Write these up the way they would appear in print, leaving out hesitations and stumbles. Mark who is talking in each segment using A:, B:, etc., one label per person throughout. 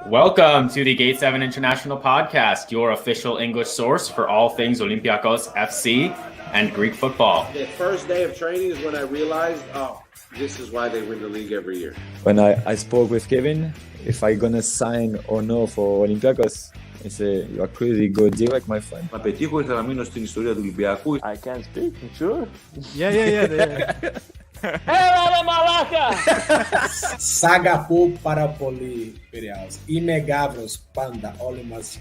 A: Welcome to the Gate 7 International Podcast, your official English source for all things Olympiacos FC and Greek football.
B: The first day of training is when I realized, this is why they win the league every year.
C: When I spoke with Kevin, if I'm going to sign or no for Olympiacos, he said, you are crazy, go direct, my friend.
D: Να πετύχω ήθελα να μείνω στην ιστορία του Ολυμπιακού.
E: I can't speak, sure.
F: Yeah.
E: Έλα μαλάκα!
F: Σαγαπώ πάρα πολύ, Πειραιάς. Είμαι Γαύρος πάντα, όλοι μαζί.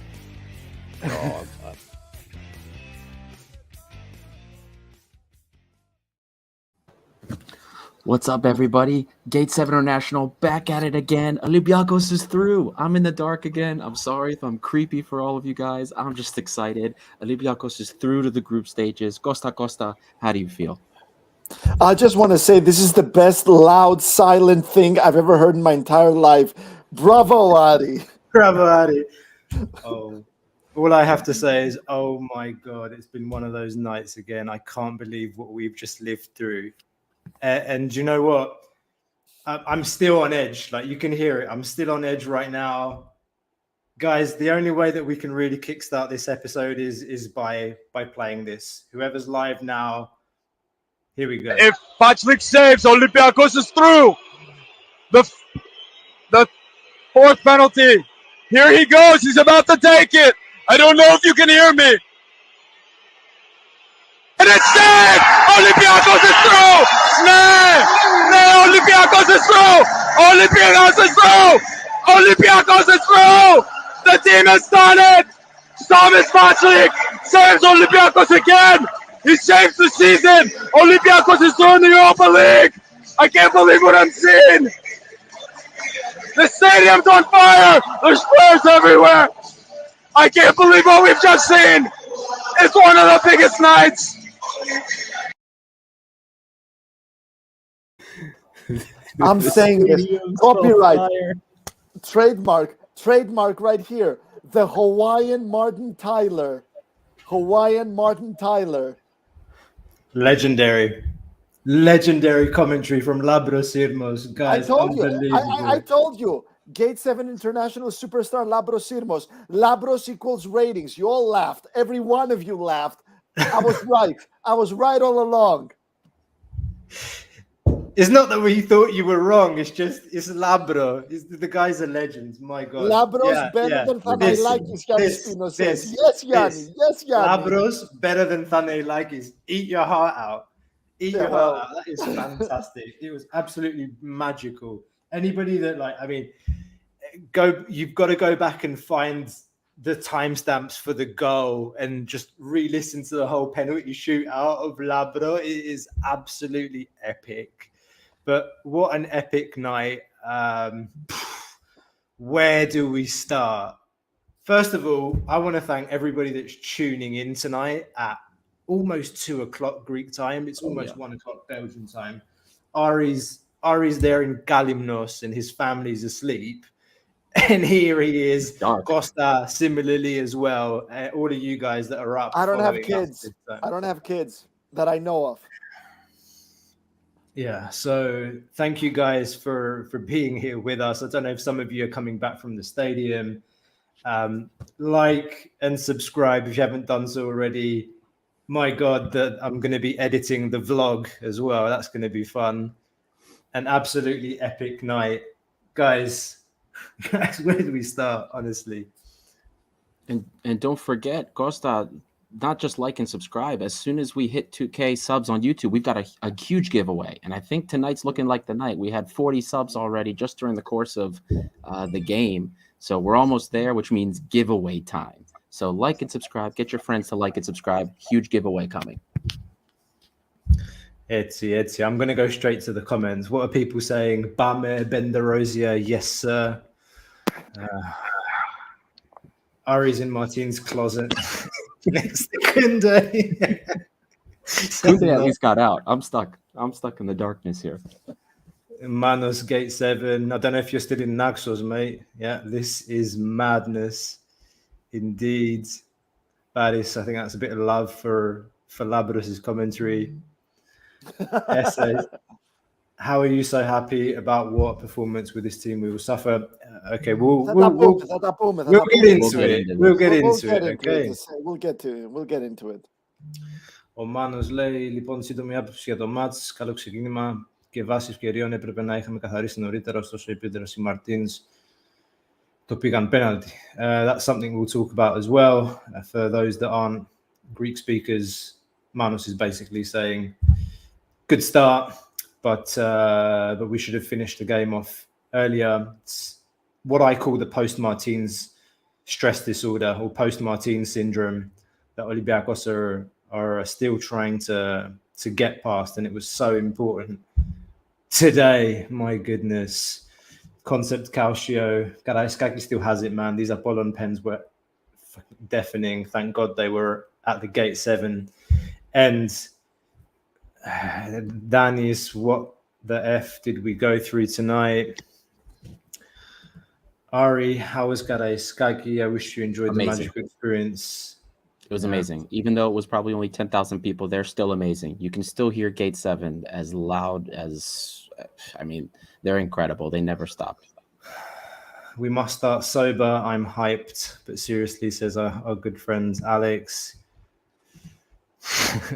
G: What's up, everybody? Gate 7 International back at it again. Olympiakos is through. I'm in the dark again. I'm sorry if I'm creepy for all of you guys. I'm just excited. Olympiakos is through to the group stages. Costa, how do you feel?
H: I just want to say this is the best loud, silent thing I've ever heard in my entire life. Bravo, Adi.
I: Bravo, Adi. Oh, all I have to say is, oh my God, it's been one of those nights again. I can't believe what we've just lived through. And you know what? I'm still on edge. Like, you can hear it. I'm still on edge right now. Guys, the only way that we can really kickstart this episode is by playing this. Whoever's live now, here we go.
J: If Patrick saves, Olympiacos is through. The fourth penalty. Here he goes. He's about to take it. I don't know if you can hear me. And it's saved! Olympiacos is through! No! Olympiacos is through! Olympiacos is through! Olympiacos is through! The team has done it! Thomas Patrick saves Olympiacos again! He saves the season! Olympiacos is through in the Europa League! I can't believe what I'm seeing! The stadium's on fire! There's flares everywhere! I can't believe what we've just seen! It's one of the biggest nights!
H: I'm saying this. Copyright. Trademark right here. The Hawaiian Martin Tyler.
I: Legendary commentary from Labros Irmos, guys.
H: I told you. Gate 7 International Superstar Labros Irmos. Labros equals ratings. You all laughed. Every one of you laughed. I was right. I was right all along.
I: It's not that we thought you were wrong. It's Labro. The guy's a legend. My God.
H: Labros better than Thanailakis, Yanni Spino says. Yes, Yanni.
I: Labros better than Thanailakis. Eat your heart out. That is fantastic. It was absolutely magical. Anybody that you've got to go back and find the timestamps for the goal and just re-listen to the whole penalty shootout of Labro. It is absolutely epic. But what an epic night. Where do we start? First of all, I want to thank everybody that's tuning in tonight at almost 2 o'clock Greek time. It's almost 1 o'clock Belgian time. Ari's there in Galimnos and his family's asleep. And here he is, Costa, similarly as well. All of you guys that are up.
H: I don't have kids. I don't have kids that I know of.
I: Yeah, so thank you guys for being here with us. I don't know if some of you are coming back from the stadium. Like and subscribe if you haven't done so already. My God, that I'm going to be editing the vlog as well. That's going to be fun. An absolutely epic night. Guys, where do we start, honestly?
G: And don't forget, Costa, not just like and subscribe. As soon as we hit 2K subs on YouTube, we've got a huge giveaway. And I think tonight's looking like the night. We had 40 subs already just during the course of the game. So we're almost there, which means giveaway time. So like and subscribe. Get your friends to like and subscribe. Huge giveaway coming.
I: Etsy. I'm going to go straight to the comments. What are people saying? Bame Benderosia, yes, sir. Ari's in Martin's closet. Next to Kunde.
G: Kunde at least got out. I'm stuck in the darkness here.
I: Manos Gate 7. I don't know if you're still in Naxos, mate. Yeah, this is madness. Indeed. Paris, I think that's a bit of love for Labros' commentary. Essay. how are you so happy about what performance with this team we will suffer? Okay, we'll get into it. We'll get into it. Okay.
H: We'll get into it.
I: Ο Μάνος λέει, λοιπόν, σύντομη άποψη για το μάτς. Καλό ξεκίνημα και βάσει ευκαιριών έπρεπε να είχαμε καθαρίσει νωρίτερα, ωστόσο οι επίδραση οι Μαρτίνς το πήγαν penalty. That's something we'll talk about as well. For those that aren't Greek speakers, Manos is basically saying, good start, but we should have finished the game off earlier. It's what I call the post-Martins stress disorder or post-Martins syndrome that Olympiacos are still trying to get past, and it was so important today. My goodness. Concept Calcio. Karaiskaki still has it, man. These APOLLON pens were deafening. Thank God they were at the gate 7. And Danis, what the F did we go through tonight? Ari, how was Karaiskaki? I wish you enjoyed the magical experience.
G: It was amazing. Even though it was probably only 10,000 people, they're still amazing. You can still hear Gate 7 as loud as, I mean, they're incredible. They never stop.
I: We must start sober. I'm hyped. But seriously, says our good friend Alex.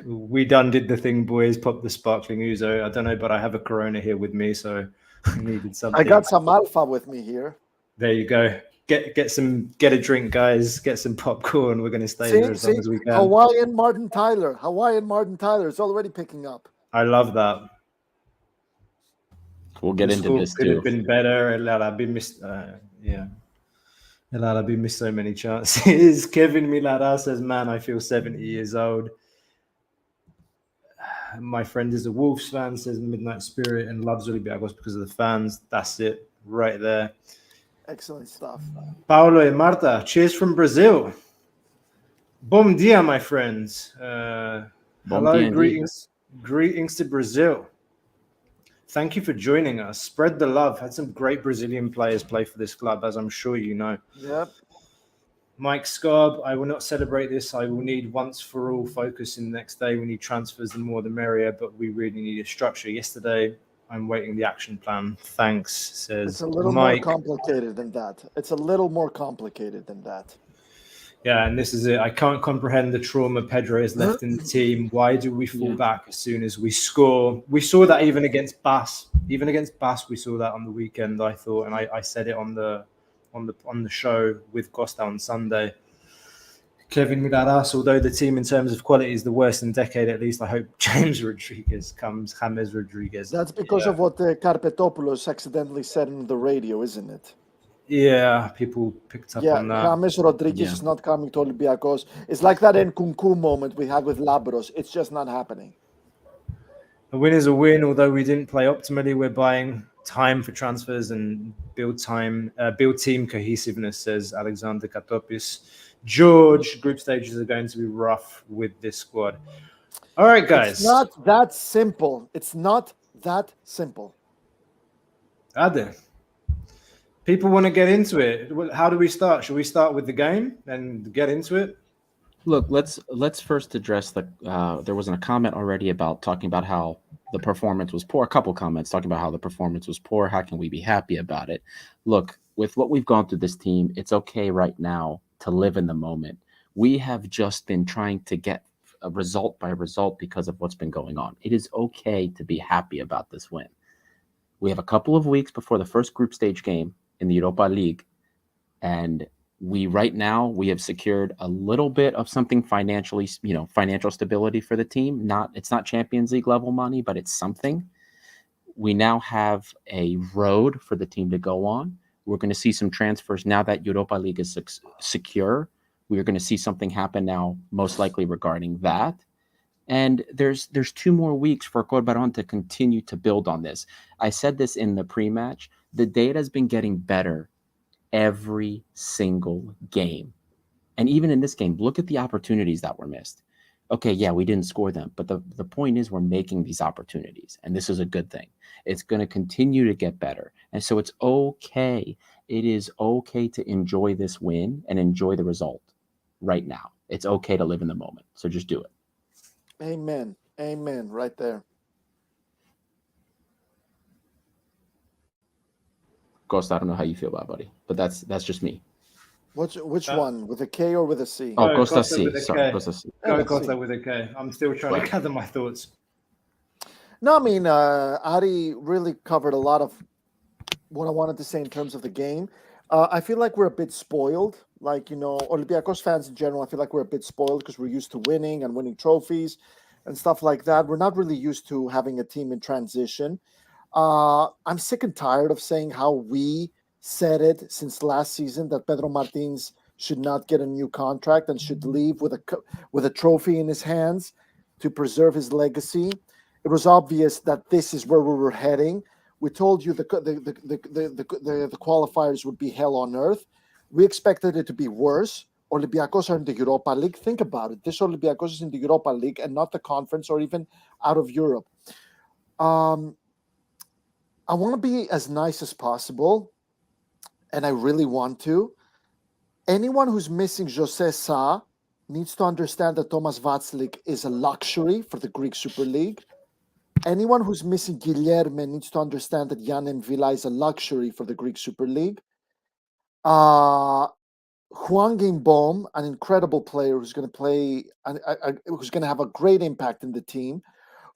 I: We done did the thing, boys. Pop the sparkling ouzo. I don't know, but I have a Corona here with me, so I needed something.
H: I got some Alpha with me here.
I: There you go. Get a drink, guys. Get some popcorn. We're going to stay here as long as we can.
H: Hawaiian Martin Tyler. It's already picking up.
I: I love that.
G: We'll get into this
I: could
G: too.
I: Have been better. El Arabi missed. El Arabi missed so many chances. Kevin Milara says, "Man, I feel 70 years old." My friend is a Wolves fan. Says Midnight Spirit and loves Olympiacos because of the fans. That's it, right there.
H: Excellent stuff.
I: Paulo and Marta, cheers from Brazil. Bom dia, my friends. Hello, greetings to Brazil. Thank you for joining us. Spread the love. Had some great Brazilian players play for this club, as I'm sure you know.
H: Yep.
I: Mike Scarb, I will not celebrate this. I will need once for all focus in the next day. We need transfers, the more the merrier, but we really need a structure. Yesterday, I'm waiting the action plan. Thanks, says
H: It's a little
I: Mike.
H: more complicated than that.
I: Yeah, and this is it. I can't comprehend the trauma Pedro has left in the team. Why do we fall back as soon as we score? We saw that even against Bas. Even against Bas, we saw that on the weekend, I thought, and I said it on the show with Costa on Sunday. Kevin Milaras, although the team in terms of quality is the worst in a decade at least, I hope James Rodriguez comes. James Rodriguez.
H: That's because of what Karpetopoulos accidentally said on the radio, isn't it?
I: Yeah, people picked up on that.
H: James Rodriguez is not coming to Olympiacos. It's like that Nkunku moment we had with Labros. It's just not happening.
I: A win is a win, although we didn't play optimally. We're buying time for transfers and build team cohesiveness, says Alexander Katopis. George, group stages are going to be rough with this squad. All right, guys.
H: It's not that simple.
I: Ade. People want to get into it. How do we start? Should we start with the game and get into it?
G: Look, let's first address the. There wasn't a comment already about talking about how the performance was poor. A couple comments talking about how the performance was poor. How can we be happy about it? Look, with what we've gone through this team, it's okay right now to live in the moment. We have just been trying to get a result by result because of what's been going on. It is okay to be happy about this win. We have a couple of weeks before the first group stage game in the Europa League, and we have secured a little bit of something financially, financial stability for the team. It's not Champions League level money, but it's something. We now have a road for the team to go on. We're going to see some transfers now that Europa League is secure. We're going to see something happen now, most likely regarding that. And there's 2 more weeks for Corbaron to continue to build on this. I said this in the pre-match. The data has been getting better every single game. And even in this game, look at the opportunities that were missed. Okay, yeah, we didn't score them, but the point is we're making these opportunities, and this is a good thing. It's going to continue to get better. And so it's okay. It is okay to enjoy this win and enjoy the result right now. It's okay to live in the moment. So just do it.
H: Amen. Right there.
G: Costa, I don't know how you feel about it, buddy, but that's just me.
H: Which one, with a K or with a C?
G: Oh, Costa
I: Costa
G: C.
I: with a
G: Sorry,
I: K.
G: Costa C.
I: Go
H: let's
I: Costa
H: see.
I: with a K. I'm still trying to gather my thoughts.
H: No, I mean, Adi really covered a lot of what I wanted to say in terms of the game. I feel like we're a bit spoiled. Like, Olympiacos fans in general, I feel like we're a bit spoiled because we're used to winning and winning trophies and stuff like that. We're not really used to having a team in transition. I'm sick and tired of saying how we said it since last season that Pedro Martins should not get a new contract and should leave with a trophy in his hands to preserve his legacy. It was obvious that this is where we were heading. We told you the qualifiers would be hell on earth. We expected it to be worse. Olympiacos are in the Europa League. Think about it. This Olympiacos is in the Europa League and not the conference or even out of Europe. I want to be as nice as possible, and I really want to. Anyone who's missing Jose Sa needs to understand that Thomas Vatslik is a luxury for the Greek Super League. Anyone who's missing Guilherme needs to understand that Jan Mvila is a luxury for the Greek Super League. Juan Gimbom, an incredible player who's going to play, who's going to have a great impact in the team,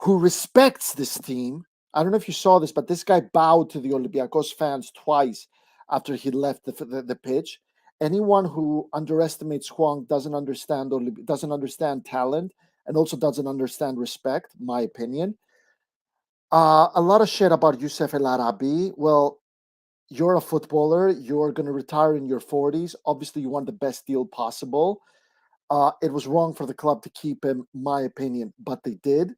H: who respects this team. I don't know if you saw this, but this guy bowed to the Olympiacos fans twice after he left the pitch. Anyone who underestimates Juan doesn't understand talent and also doesn't understand respect, my opinion. A lot of shit about Youssef El Arabi. Well, you're a footballer. You're going to retire in your 40s. Obviously, you want the best deal possible. It was wrong for the club to keep him, my opinion, but they did.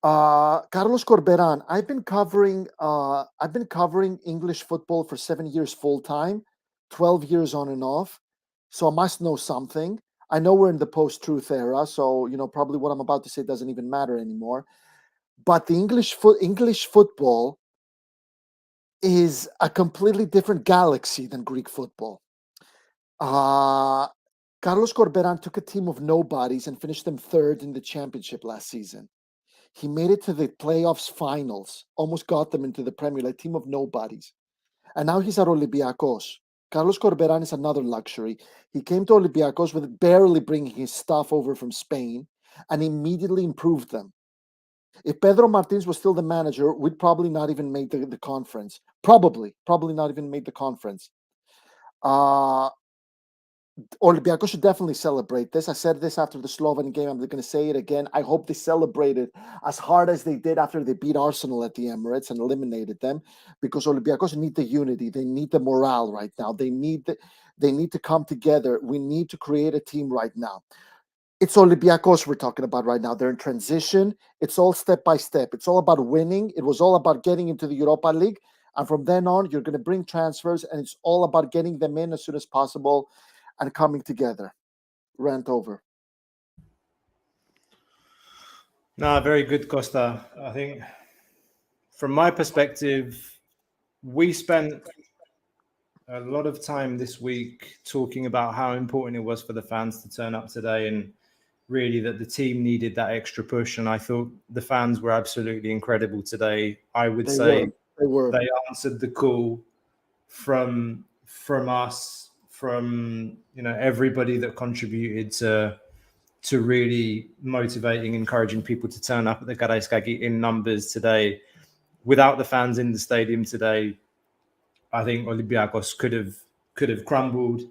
H: Carlos Corberan. I've been covering English football for 7 years full time, 12 years on and off. So I must know something. I know we're in the post-truth era, so probably what I'm about to say doesn't even matter anymore. But the English football is a completely different galaxy than Greek football. Carlos Corberan took a team of nobodies and finished them third in the championship last season. He made it to the playoffs finals, almost got them into the Premier League, team of nobodies. And now he's at Olympiacos. Carlos Corberan is another luxury. He came to Olympiacos with barely bringing his stuff over from Spain and immediately improved them. If Pedro Martins was still the manager, we'd probably not even make the conference. Probably not even make the conference. Olympiacos should definitely celebrate this. I said this after the Slovan game. I'm going to say it again. I hope they celebrated as hard as they did after they beat Arsenal at the Emirates and eliminated them, because Olympiacos need the unity. They need the morale right now. They need to come together. We need to create a team right now. It's Olympiacos we're talking about right now. They're in transition. It's all step by step. It's all about winning. It was all about getting into the Europa League. And from then on, you're going to bring transfers, and it's all about getting them in as soon as possible and coming together. Rant over.
I: No, very good, Costa. I think from my perspective, we spent a lot of time this week talking about how important it was for the fans to turn up today, and really that the team needed that extra push. And I thought the fans were absolutely incredible today. I would say they answered the call from us, from everybody that contributed to really motivating, encouraging people to turn up at the Karaiskaki in numbers today. Without the fans in the stadium today, I think Olympiacos could have crumbled.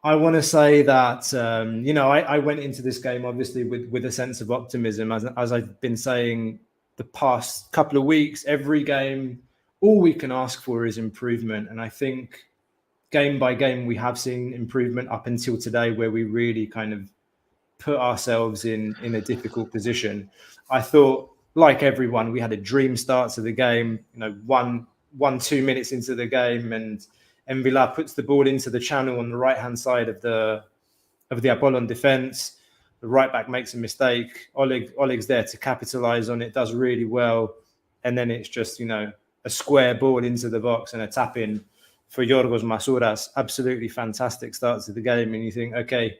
I: I want to say that I went into this game obviously with a sense of optimism, as I've been saying the past couple of weeks. Every game, all we can ask for is improvement, and I think game by game we have seen improvement up until today, where we really kind of put ourselves in a difficult position. I thought, like everyone, we had a dream start to the game. 2 minutes into the game, and Mvila puts the ball into the channel on the right-hand side of the APOLLON defense. The right back makes a mistake. Oleg's there to capitalize on it, does really well, and then it's just a square ball into the box and a tap in for Yorgos Masouras. Absolutely fantastic start to the game, and you think, okay,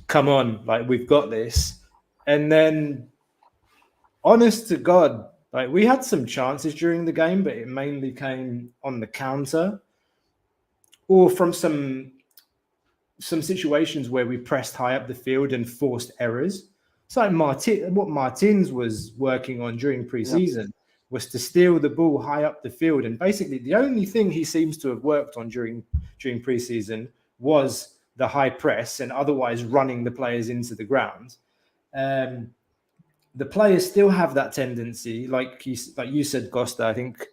I: come on, like we've got this. And then, honest to God, Like, we had some chances during the game, but it mainly came on the counter or from some situations where we pressed high up the field and forced errors. It's like what Martins was working on during preseason was to steal the ball high up the field. And basically the only thing he seems to have worked on during preseason was the high press and otherwise running the players into the ground. The players still have that tendency, like you said, Costa, I think,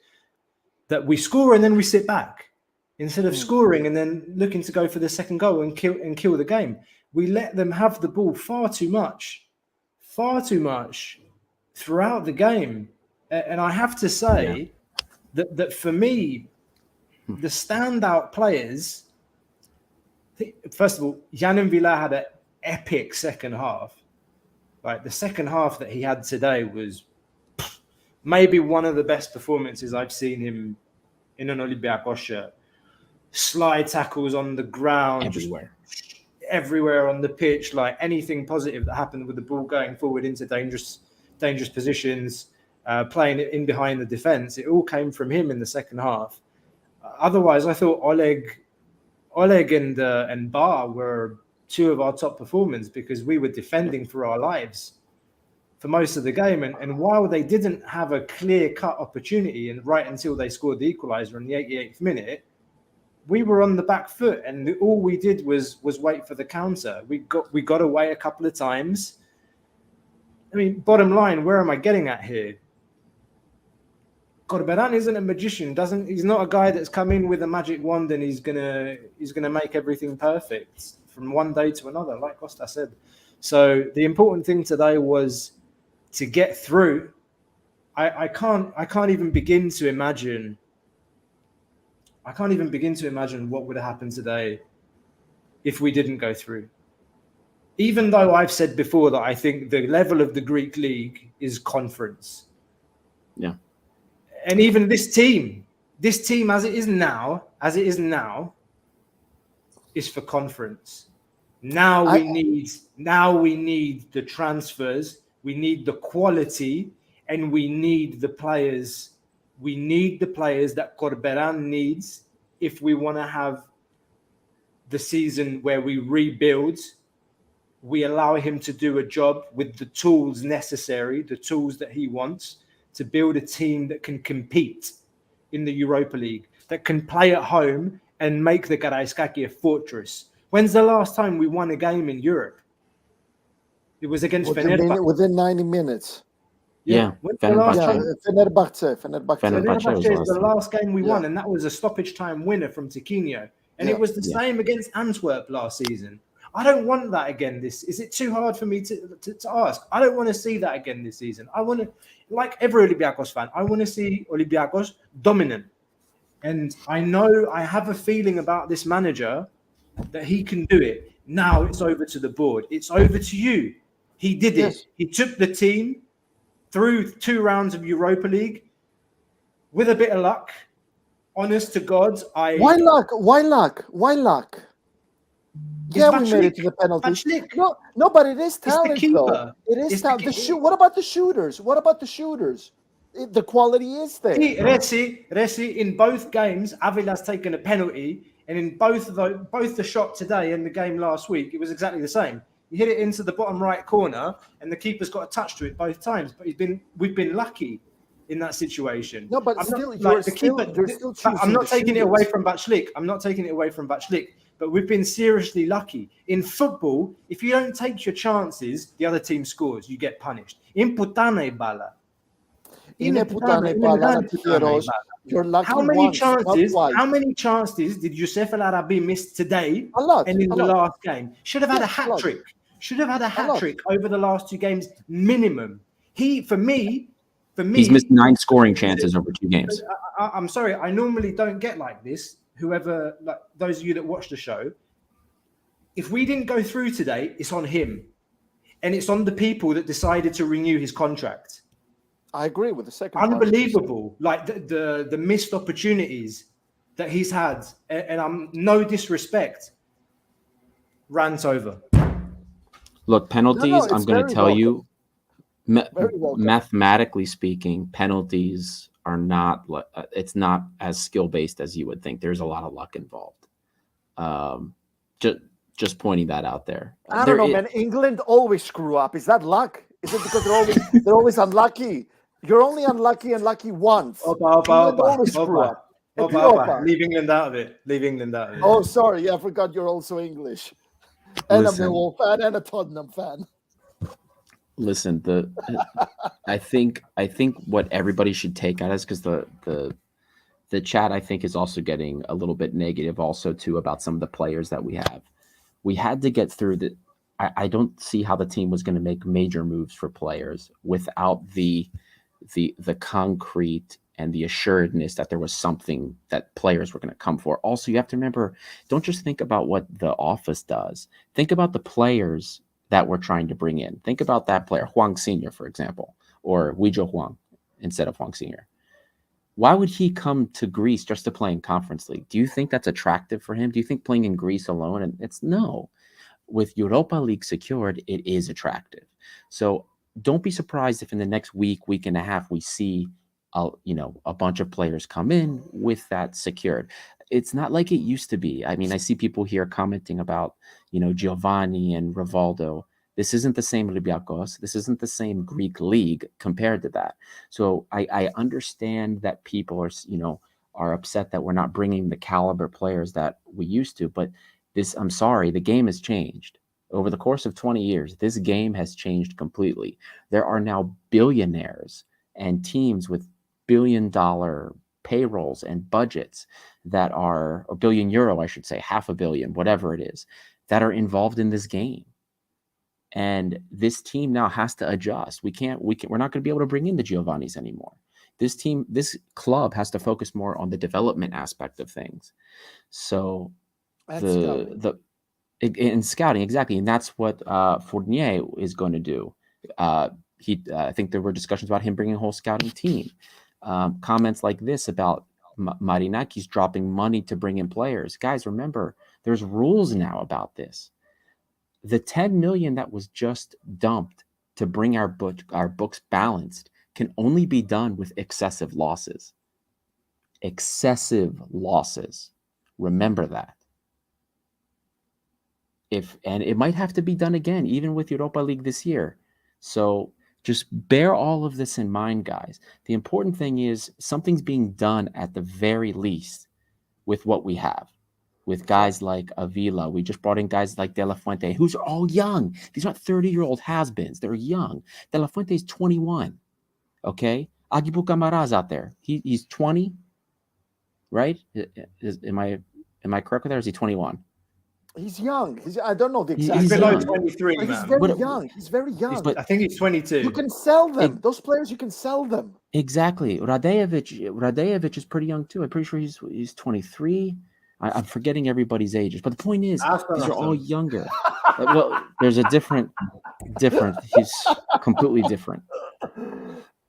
I: that we score and then we sit back. Instead of scoring and then looking to go for the second goal and kill the game. We let them have the ball far too much throughout the game. And I have to say that for me, the standout players, first of all, Yann Villa had an epic second half. Like, the second half that he had today was maybe one of the best performances I've seen him in an Olympiacos shirt. Slide tackles on the ground, everywhere on the pitch, like anything positive that happened with the ball going forward into dangerous positions, playing it in behind the defense. It all came from him in the second half. Otherwise, I thought Oleg and Bar were two of our top performers because we were defending for our lives for most of the game. And while they didn't have a clear-cut opportunity, and right until they scored the equaliser in the 88th minute, we were on the back foot, and all we did was wait for the counter. We got away a couple of times. I mean, bottom line, where am I getting at here? Corberan isn't a magician. He's not a guy that's come in with a magic wand and he's gonna make everything perfect from one day to another, like Costa said. So the important thing today was to get through. I can't even begin to imagine. I can't even begin to imagine what would have happened today if we didn't go through. Even though I've said before that I think the level of the Greek league is conference.
G: Yeah.
I: And even this team as it is now, is for conference. Now we need the transfers, we need the quality, and we need the players. We need the players that Corberan needs if we want to have the season where we rebuild. We allow him to do a job with the tools necessary, the tools that he wants to build a team that can compete in the Europa League, that can play at home and make the Karaiskaki a fortress. When's the last time we won a game in Europe? It was against Fenerbahce.
H: Within 90 minutes.
G: Yeah,
H: Fenerbahce
I: is the last game we won, and that was a stoppage time winner from Tiquinho. And it was the same against Antwerp last season. I don't want that again. Is it too hard for me to ask? I don't want to see that again this season. I want to, like every Olympiacos fan, I want to see Olympiacos dominant. And I know I have a feeling about this manager that he can do it. Now it's over to the board. It's over to you. He did it. He took the team through 2 rounds of Europa League with a bit of luck. Honest to God,
H: Why luck? Yeah, we made it to the penalty. No, but it is talent, though. It is talent. What about the shooters? The quality is there.
I: Resi, in both games, Avila's taken a penalty, and in both the shot today and the game last week, it was exactly the same. He hit it into the bottom right corner, and the keeper's got a touch to it both times. But we've been lucky in that situation.
H: No, but
I: I'm not taking it away from Bachlik. But we've been seriously lucky. In football, if you don't take your chances, the other team scores. You get punished. In putane bala.
H: You're lucky.
I: How many chances did Youssef El Arabi miss today and in the last game? Should have had a hat trick. Over the last 2 games minimum. For me,
G: he's missed 9 scoring chances over 2 games.
I: I'm sorry, I normally don't get like this. Whoever, like those of you that watch the show, if we didn't go through today, it's on him, and it's on the people that decided to renew his contract.
H: I agree with the second.
I: Unbelievable, like the missed opportunities that he's had, and I'm no disrespect. Rant over.
G: Look, penalties. I'm going to tell you,
H: Very welcome.
G: Mathematically speaking, penalties are not. It's not as skill based as you would think. There's a lot of luck involved. Just pointing that out there.
H: I don't know, man. England always screw up. Is that luck? Is it because they're always unlucky? You're only unlucky and lucky once. England always screw up.
I: Leave England out of it. Leave England out of it.
H: Oh, sorry. Yeah, I forgot you're also English. And
G: Listen.
H: a Millwall fan and a Tottenham fan.
G: Listen, I think what everybody should take out is because the chat I think is also getting a little bit negative also too about some of the players that we have. We had to get through that. I don't see how the team was going to make major moves for players without the concrete and the assuredness that there was something that players were going to come for. Also, you have to remember, don't just think about what the office does. Think about the players that we're trying to bring in. Think about that player, Huang Senior, for example, or Weizhou Huang instead of Huang Senior. Why would he come to Greece just to play in Conference League? Do you think that's attractive for him? Do you think playing in Greece alone? And it's no. With Europa League secured, it is attractive. So don't be surprised if in the next week and a half, we see a bunch of players come in with that secured. It's not like it used to be. I mean, I see people here commenting about, Giovanni and Rivaldo. This isn't the same Olympiacos. This isn't the same Greek league compared to that. So I understand that people are upset that we're not bringing the caliber players that we used to. But I'm sorry, the game has changed. Over the course of 20 years, this game has changed completely. There are now billionaires and teams with billion-dollar payrolls and budgets that are, or billion euro, I should say, $500 million, whatever it is, that are involved in this game. And this team now has to adjust. We're not going to be able to bring in the Giovannis anymore. This club has to focus more on the development aspect of things. So in scouting, exactly. And that's what Fournier is going to do. I think there were discussions about him bringing a whole scouting team. Comments like this about Marinakis dropping money to bring in players. Guys, remember, there's rules now about this. The 10 million that was just dumped to bring our books balanced can only be done with excessive losses. Excessive losses. Remember that. And it might have to be done again, even with Europa League this year. So just bear all of this in mind, guys. The important thing is something's being done at the very least with what we have. With guys like Avila, we just brought in guys like De La Fuente, who's all young. These aren't 30-year-old has-beens. They're young. De La Fuente is 21. Okay? Agibu Camara's out there. He's 20, right? Am I correct with that, or is he 21?
H: He's young. I don't know the exact.
I: He's below 23,
H: man.
I: He's
H: very young. He's very young.
I: I think he's 22.
H: You can sell them. Those players, you can sell them.
G: Exactly. Radejevic is pretty young too. I'm pretty sure he's 23. I'm forgetting everybody's ages, but the point is, these are all younger. Well, there's a different. He's completely different.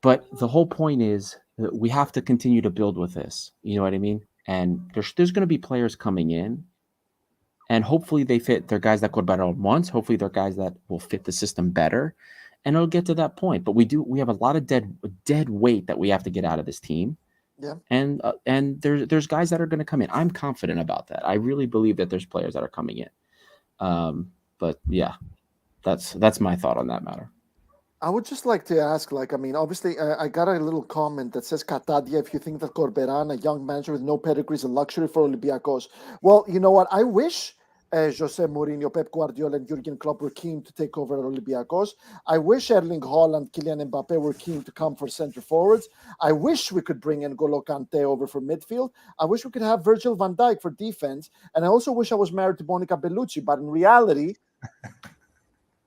G: But the whole point is that we have to continue to build with this. You know what I mean? And there's going to be players coming in, and hopefully they fit. They're guys that Corberán wants. Hopefully they're guys that will fit the system better, and it'll get to that point. But we have a lot of dead weight that we have to get out of this team.
H: Yeah.
G: And there's guys that are going to come in. I'm confident about that. I really believe that there's players that are coming in. But yeah, that's my thought on that matter.
H: I would just like to ask, obviously, I got a little comment that says, Katadia, if you think that Corberán, a young manager with no pedigree, is a luxury for Olympiacos. Well, you know what? I wish Jose Mourinho, Pep Guardiola, and Jurgen Klopp were keen to take over at Olympiacos. I wish Erling Haaland, Kylian Mbappe were keen to come for center forwards. I wish we could bring N'Golo Kante over for midfield. I wish we could have Virgil van Dijk for defense. And I also wish I was married to Monica Bellucci. But in reality...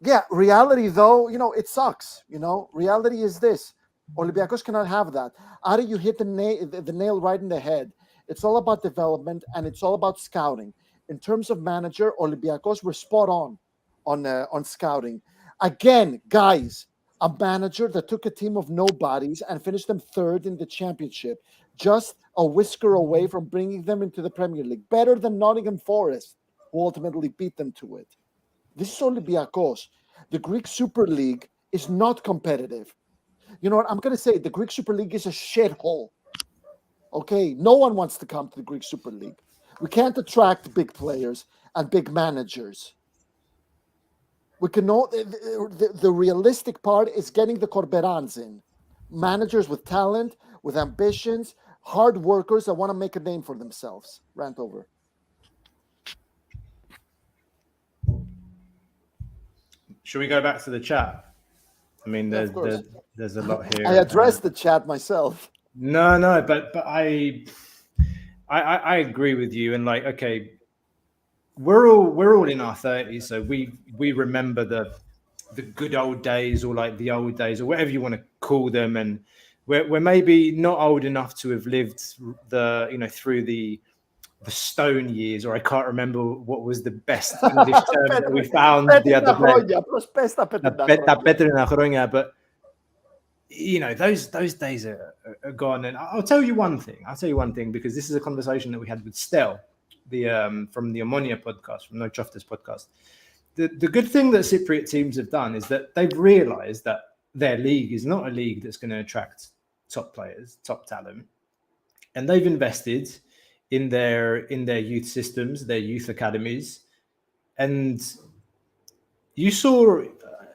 H: Yeah, reality though, it sucks. Reality is this: Olympiacos cannot have that. Ari, you hit the nail right in the head. It's all about development and it's all about scouting. In terms of manager, Olympiacos were spot on scouting. Again, guys, a manager that took a team of nobodies and finished them third in the championship, just a whisker away from bringing them into the Premier League, better than Nottingham Forest, who ultimately beat them to it. This is Olympiacos. The Greek Super League is not competitive. You know what? I'm going to say the Greek Super League is a shithole. Okay? No one wants to come to the Greek Super League. We can't attract big players and big managers. We can know the realistic part is getting the Corberans in. Managers with talent, with ambitions, hard workers that want to make a name for themselves. Rant over.
I: Should we go back to the chat? I mean, there's a lot here.
H: I addressed the chat myself.
I: No, but I agree with you. And like, okay, we're all in our 30s, so we remember the good old days, or like the old days, or whatever you want to call them. And we're maybe not old enough to have lived through the stone years, or I can't remember what was the best English term that we found the other day. But those days are gone. And I'll tell you one thing, because this is a conversation that we had with Stel, from the Ammonia podcast, from No Choftas podcast. The good thing that Cypriot teams have done is that they've realized that their league is not a league that's going to attract top players, top talent, and they've invested in their youth systems, their youth academies. And you saw,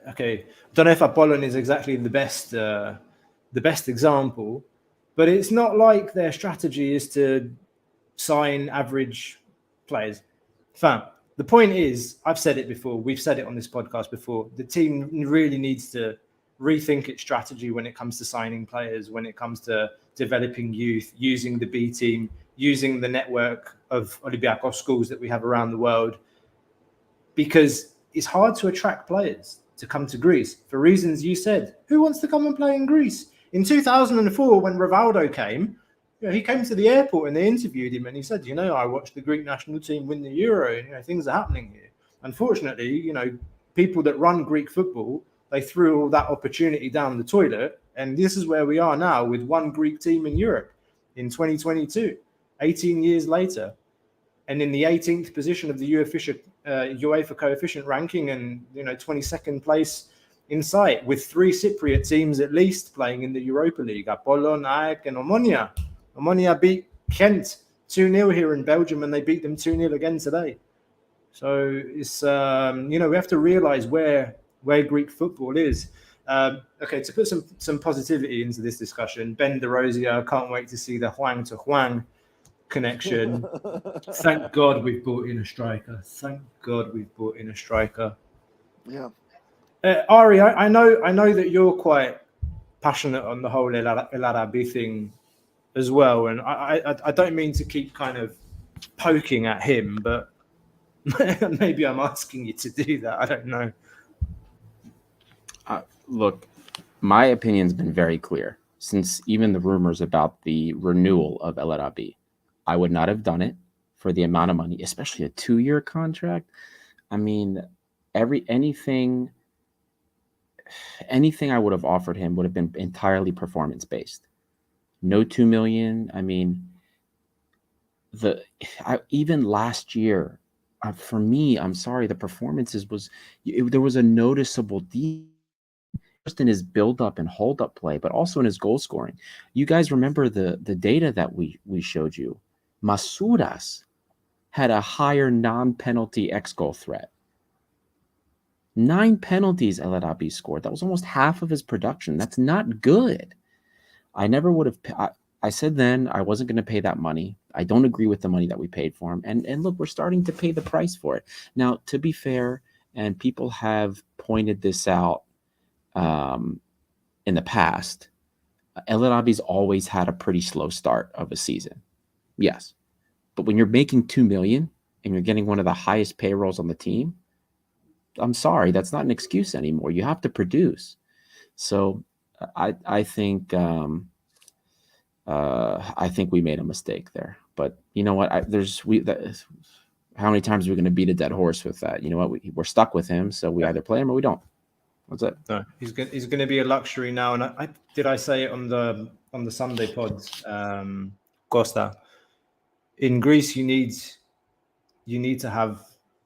I: okay, don't know if APOLLON is exactly the best example, but it's not like their strategy is to sign average players. Fam, the point is, I've said it before, we've said it on this podcast before, the team really needs to rethink its strategy when it comes to signing players, when it comes to developing youth, using the B team, using the network of Olympiacos schools that we have around the world, because it's hard to attract players to come to Greece for reasons you said. Who wants to come and play in Greece? In 2004, when Rivaldo came, he came to the airport and they interviewed him, and he said, I watched the Greek national team win the Euro, and things are happening here. Unfortunately, people that run Greek football, they threw all that opportunity down the toilet, and this is where we are now with one Greek team in Europe in 2022. 18 years later, and in the 18th position of the UEFA coefficient ranking, and 22nd place in sight, with 3 Cypriot teams at least playing in the Europa League: APOLLON, AEK, and Omonia. Omonia beat Kent 2-0 here in Belgium, and they beat them 2-0 again today. So it's we have to realize where Greek football is. Okay, to put some positivity into this discussion, Ben DeRosier, can't wait to see the Huang to Huang connection. Thank God we've brought in a striker.
H: Yeah.
I: Ari, I know that you're quite passionate on the whole El Arabi thing as well, and I don't mean to keep kind of poking at him, but maybe I'm asking you to do that. I don't know.
G: Look, my opinion's been very clear since even the rumors about the renewal of El Arabi. I would not have done it for the amount of money, especially a 2-year contract. I mean, anything I would have offered him would have been entirely performance based. No 2 million. I mean, even last year, for me, I'm sorry, the performances there was a noticeable just in his build up and hold up play, but also in his goal scoring. You guys remember the data that we showed you. Masouras had a higher non-penalty ex-goal threat. 9 penalties El Arabi scored. That was almost half of his production. That's not good. I never would have. I said then I wasn't going to pay that money. I don't agree with the money that we paid for him. And look, we're starting to pay the price for it. Now, to be fair, and people have pointed this out in the past, El Arabi's always had a pretty slow start of a season. Yes. But when you're making 2 million and you're getting one of the highest payrolls on the team, I'm sorry, that's not an excuse anymore. You have to produce. So I think we made a mistake there. But you know what? How many times are we going to beat a dead horse with that? You know what? We're stuck with him, so we either play him or we don't. That's it.
I: No, he's going to be a luxury now. And did I say it on the Sunday pods, Costa? In Greece, you need to have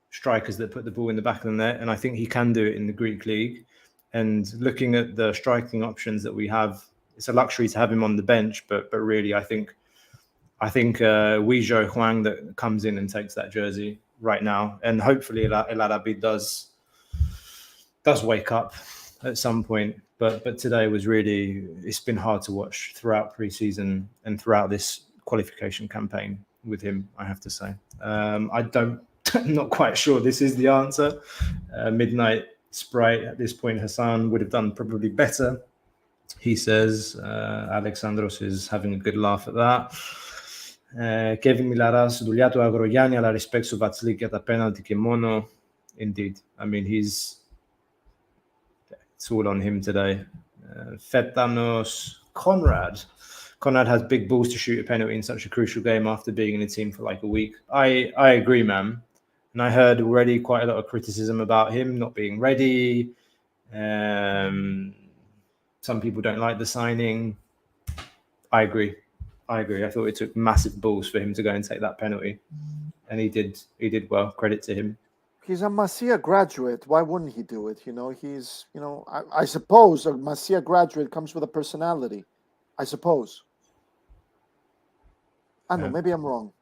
I: strikers that put the ball in the back of the net, and I think he can do it in the Greek league. And looking at the striking options that we have, it's a luxury to have him on the bench. But really, I think Weizhou Huang that comes in and takes that jersey right now, and hopefully El Arabi does wake up at some point. But today was really, it's been hard to watch throughout preseason and throughout this qualification campaign with him, I have to say. I'm not quite sure this is the answer. Midnight Sprite at this point, Hassan would have done probably better, he says. Alexandros is having a good laugh at that. Kevin Milaras, δουλειά του Αγρογιάννη, αλλά respect su Vatslik για τα penalty και μόνο. Indeed. I mean, it's all on him today. Fetanos, Conrad has big balls to shoot a penalty in such a crucial game after being in the team for like a week. I agree, man. And I heard already quite a lot of criticism about him not being ready. Some people don't like the signing. I agree. I thought it took massive balls for him to go and take that penalty. And he did well. Credit to him.
H: He's a Masia graduate. Why wouldn't he do it? I suppose a Masia graduate comes with a personality. I suppose. I don't know. Maybe I'm wrong.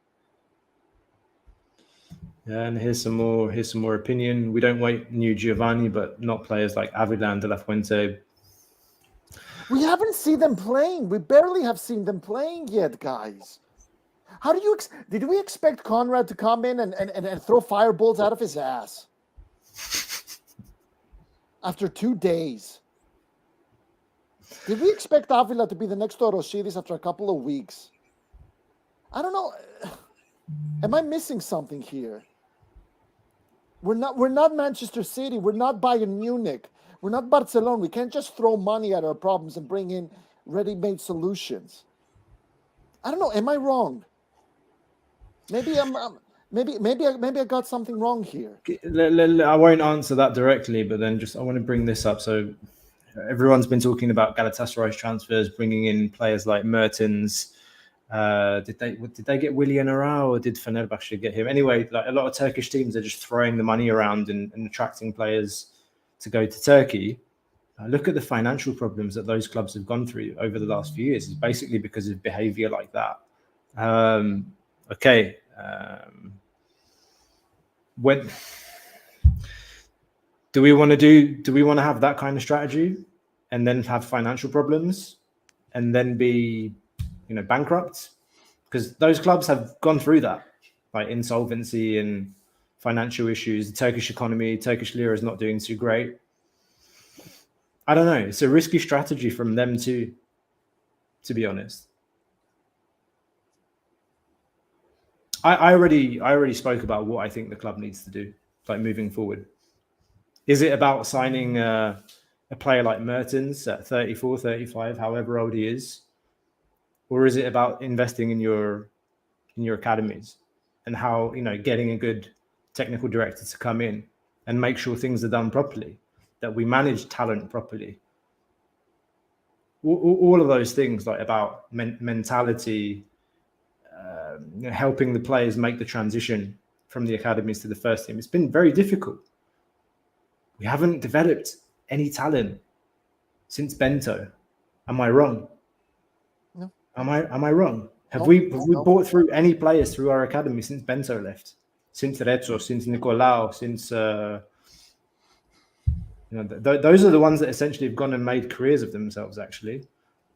I: Yeah, and here's some more opinion. We don't wait new Giovanni, but not players like Avila and De La Fuente.
H: We haven't seen them playing. We barely have seen them playing yet, guys. How do you did we expect Conrad to come in and throw fireballs out of his ass after 2 days? Did we expect Avila to be the next Orosidis after a couple of weeks? I don't know. Am I missing something here? We're not Manchester City. We're not Bayern Munich. We're not Barcelona. We can't just throw money at our problems and bring in ready-made solutions. I don't know. Am I wrong? Maybe I got something wrong here.
I: I won't answer that directly, but then I want to bring this up. So everyone's been talking about Galatasaray's transfers, bringing in players like Mertens. Did they get Willian Arau, or did Fenerbahce get him? Anyway, like a lot of Turkish teams are just throwing the money around and attracting players to go to Turkey. Look at the financial problems that those clubs have gone through over the last few years. It's basically because of behavior like that. When do we want to have that kind of strategy and then have financial problems and then be bankrupt? Because those clubs have gone through that, like insolvency and financial issues. The Turkish economy, Turkish lira is not doing too great. I don't know. It's a risky strategy from them too, to be honest. I already spoke about what I think the club needs to do, like moving forward. Is it about signing a player like Mertens at 34, 35, however old he is? Or is it about investing in your academies and how, getting a good technical director to come in and make sure things are done properly, that we manage talent properly? All of those things, like about mentality, helping the players make the transition from the academies to the first team. It's been very difficult. We haven't developed any talent since Bento. Am I wrong?
H: No.
I: Am I wrong? Have we brought through any players through our academy since Bento left? Since Rezzo, since Nicolau, since those are the ones that essentially have gone and made careers of themselves, actually.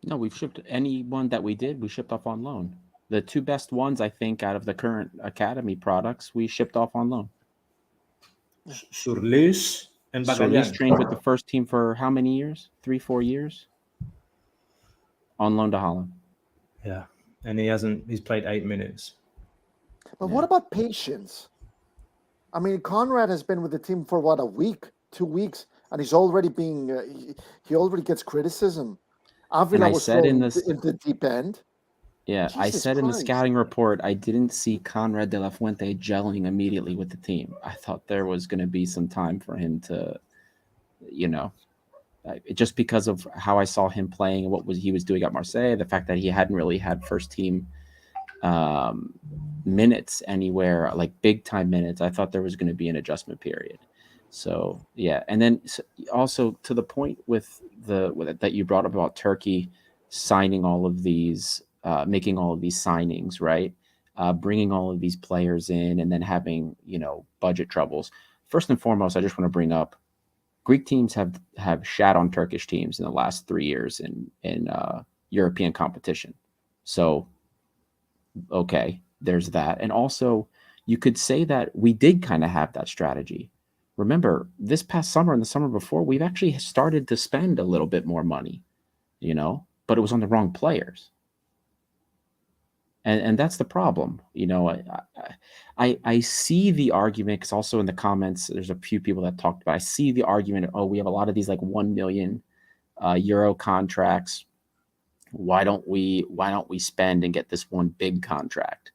G: No, we've shipped anyone that we shipped off on loan. The two best ones, I think, out of the current academy products, we shipped off on loan.
I: Thrylos and
G: Thrylos trained with the first team for how many years? 3-4 years? On loan to Holland.
I: Yeah. And he's played 8 minutes.
H: But what about patience? I mean, Conrad has been with the team for what, a week, 2 weeks, and he's already being, he already gets criticism. Avila was thrown in the deep end.
G: Yeah,
H: Jesus
G: I said
H: Christ.
G: in the scouting report, I didn't see Conrad De La Fuente gelling immediately with the team. I thought there was going to be some time for him to, just because of how I saw him playing and what he was doing at Marseille, the fact that he hadn't really had first team minutes anywhere, like big time minutes, I thought there was going to be an adjustment period. So yeah, and then also to the point with that you brought up about Turkey signing all of these, making all of these signings, right? Bringing all of these players in, and then having budget troubles. First and foremost, I just want to bring up Greek teams have shat on Turkish teams in the last 3 years in European competition. So okay, there's that, and also you could say that we did kind of have that strategy. Remember, this past summer and the summer before, we've actually started to spend a little bit more money, but it was on the wrong players. And that's the problem. I see the argument, because also in the comments, there's a few people that talked about, I see the argument, we have a lot of these like 1 million euro contracts. Why don't we spend and get this one big contract?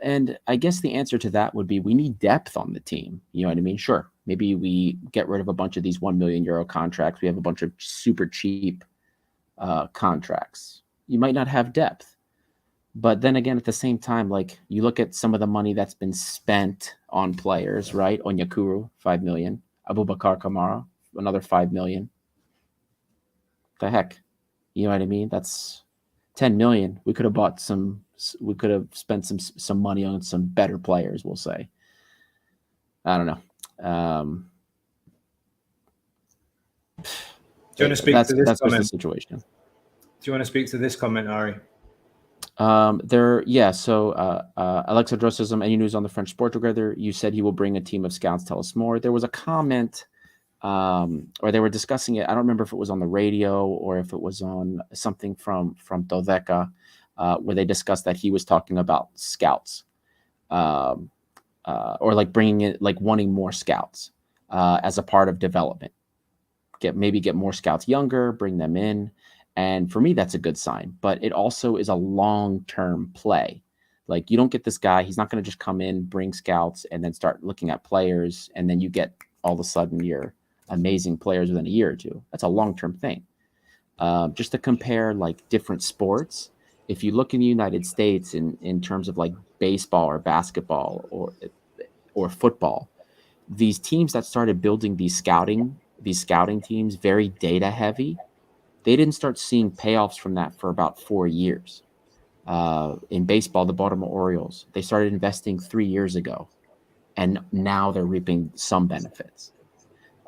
G: And I guess the answer to that would be we need depth on the team. You know what I mean? Sure. Maybe we get rid of a bunch of these 1 million euro contracts. We have a bunch of super cheap contracts. You might not have depth. But then again, at the same time, like you look at some of the money that's been spent on players, right? Onyekuru, 5 million. Abubakar Kamara, another 5 million. The heck? You know what I mean? That's 10 million. We could have spent some money on some better players, we'll say. I don't know.
I: Do you want to speak to this comment?
G: The situation.
I: Do you want to speak to this comment, Ari?
G: So Alexandros, any news on the French sport together? You said he will bring a team of scouts. Tell us more. There was a comment, or they were discussing it. I don't remember if it was on the radio or if it was on something from Dodeka, where they discussed that he was talking about scouts, or like bringing it, like wanting more scouts as a part of development. Get more scouts younger, bring them in. And for me, that's a good sign. But it also is a long-term play. Like, you don't get this guy, he's not going to just come in, bring scouts, and then start looking at players, and then you get all of a sudden your amazing players within a year or two. That's a long-term thing. Just to compare like different sports, if you look in the United States in terms of like baseball or basketball or football, these teams that started building these scouting teams, very data heavy, they didn't start seeing payoffs from that for about 4 years. In baseball, the Baltimore Orioles, they started investing 3 years ago, and now they're reaping some benefits.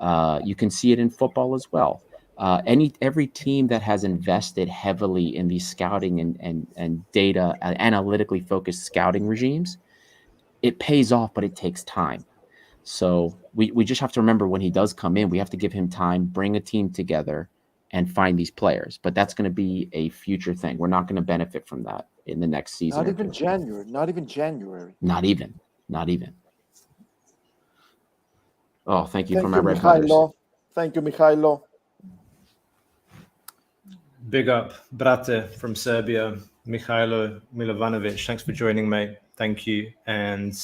G: You can see it in football as well. Every team that has invested heavily in these scouting and data analytically focused scouting regimes, it pays off, but it takes time. So we just have to remember, when he does come in, we have to give him time, bring a team together, and find these players. But that's going to be a future thing. We're not going to benefit from that in the next season.
H: Not even January. Not even.
G: Oh, thank you for my red letters.
H: Thank you, Mikhailo.
I: Big up, brate from Serbia, Mikhailo Milovanovic. Thanks for joining, mate. Thank you. And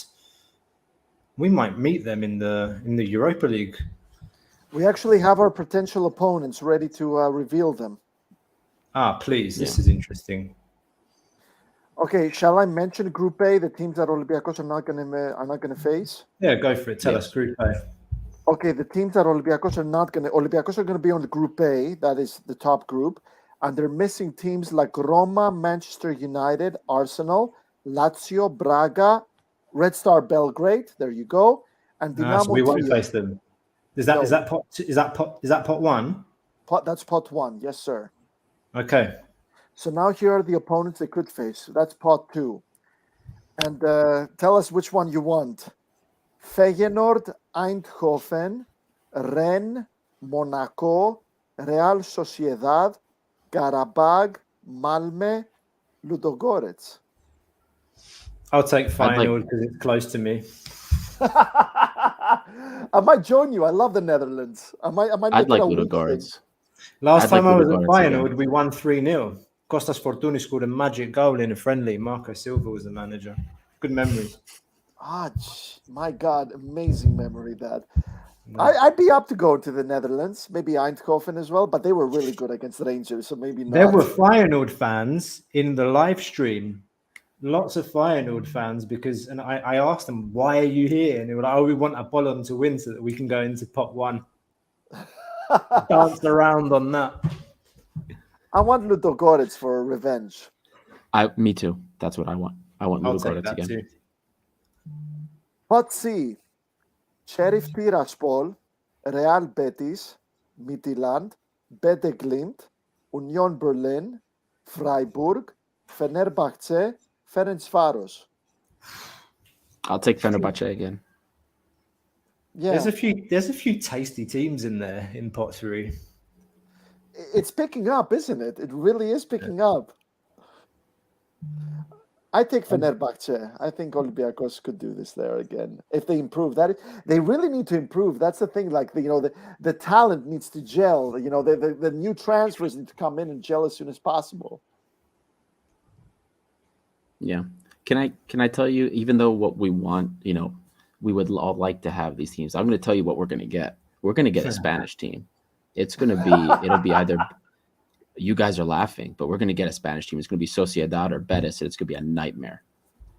I: we might meet them in the Europa League.
H: We actually have our potential opponents ready to reveal them.
I: Please. This is interesting.
H: Okay, shall I mention Group A, the teams that Olympiacos are not going to face?
I: Yeah, go for it. Tell us, Group A.
H: Okay, the teams that Olympiacos are going to be on the Group A, that is the top group, and they're missing teams like Roma, Manchester United, Arsenal, Lazio, Braga, Red Star Belgrade. There you go, and Dinamo.
I: So we won't face them. Is that pot one?
H: That's pot one, yes, sir.
I: Okay.
H: So now here are the opponents they could face. That's pot two, and tell us which one you want. Feyenoord, Eindhoven, Rennes, Monaco, Real Sociedad, Karabag, Malmö, Ludogorets.
I: I'll take Feyenoord because it's close to me.
H: I might join you. I love the Netherlands. I'd like
G: Ludogorets.
I: Last time I was at Feyenoord, we won 3-0. Kostas Fortounis scored a magic goal in a friendly. Marco Silva was the manager. Good memories.
H: My God, amazing memory that. I'd be up to go to the Netherlands, maybe Eindhoven as well, but they were really good against the Rangers, so maybe not.
I: There were Feyenoord fans in the live stream lots of Feyenoord fans and I asked them, why are you here? And they were like, oh, we want Apollon to win so that we can go into pot 1. Danced around on that.
H: I want Ludogorets for revenge.
G: Me too. That's what I want. I want
I: I'll take
G: Ludogorets
I: that
G: again.
I: too.
H: Pot C. Sheriff Tiraspol, Real Betis, Midtjylland, Bede Glimt, Union Berlin, Freiburg, Fenerbahce, Ferencvaros.
G: I'll take Fenerbahce again.
H: Yeah,
I: There's a few tasty teams in there in pot 3.
H: it's picking up, isn't it? It really is picking up. I take Fenerbahce. I think Olympiacos could do this there again if they improve. They really need to improve. That's the thing. Like the talent needs to gel. You know, the new transfers need to come in and gel as soon as possible.
G: Yeah. Can I tell you, even though what we want, you know, we would all like to have these teams, I'm going to tell you what we're going to get. We're going to get a Spanish team. It'll be either, you guys are laughing, but we're going to get a Spanish team. It's going to be Sociedad or Betis, and it's going to be a nightmare.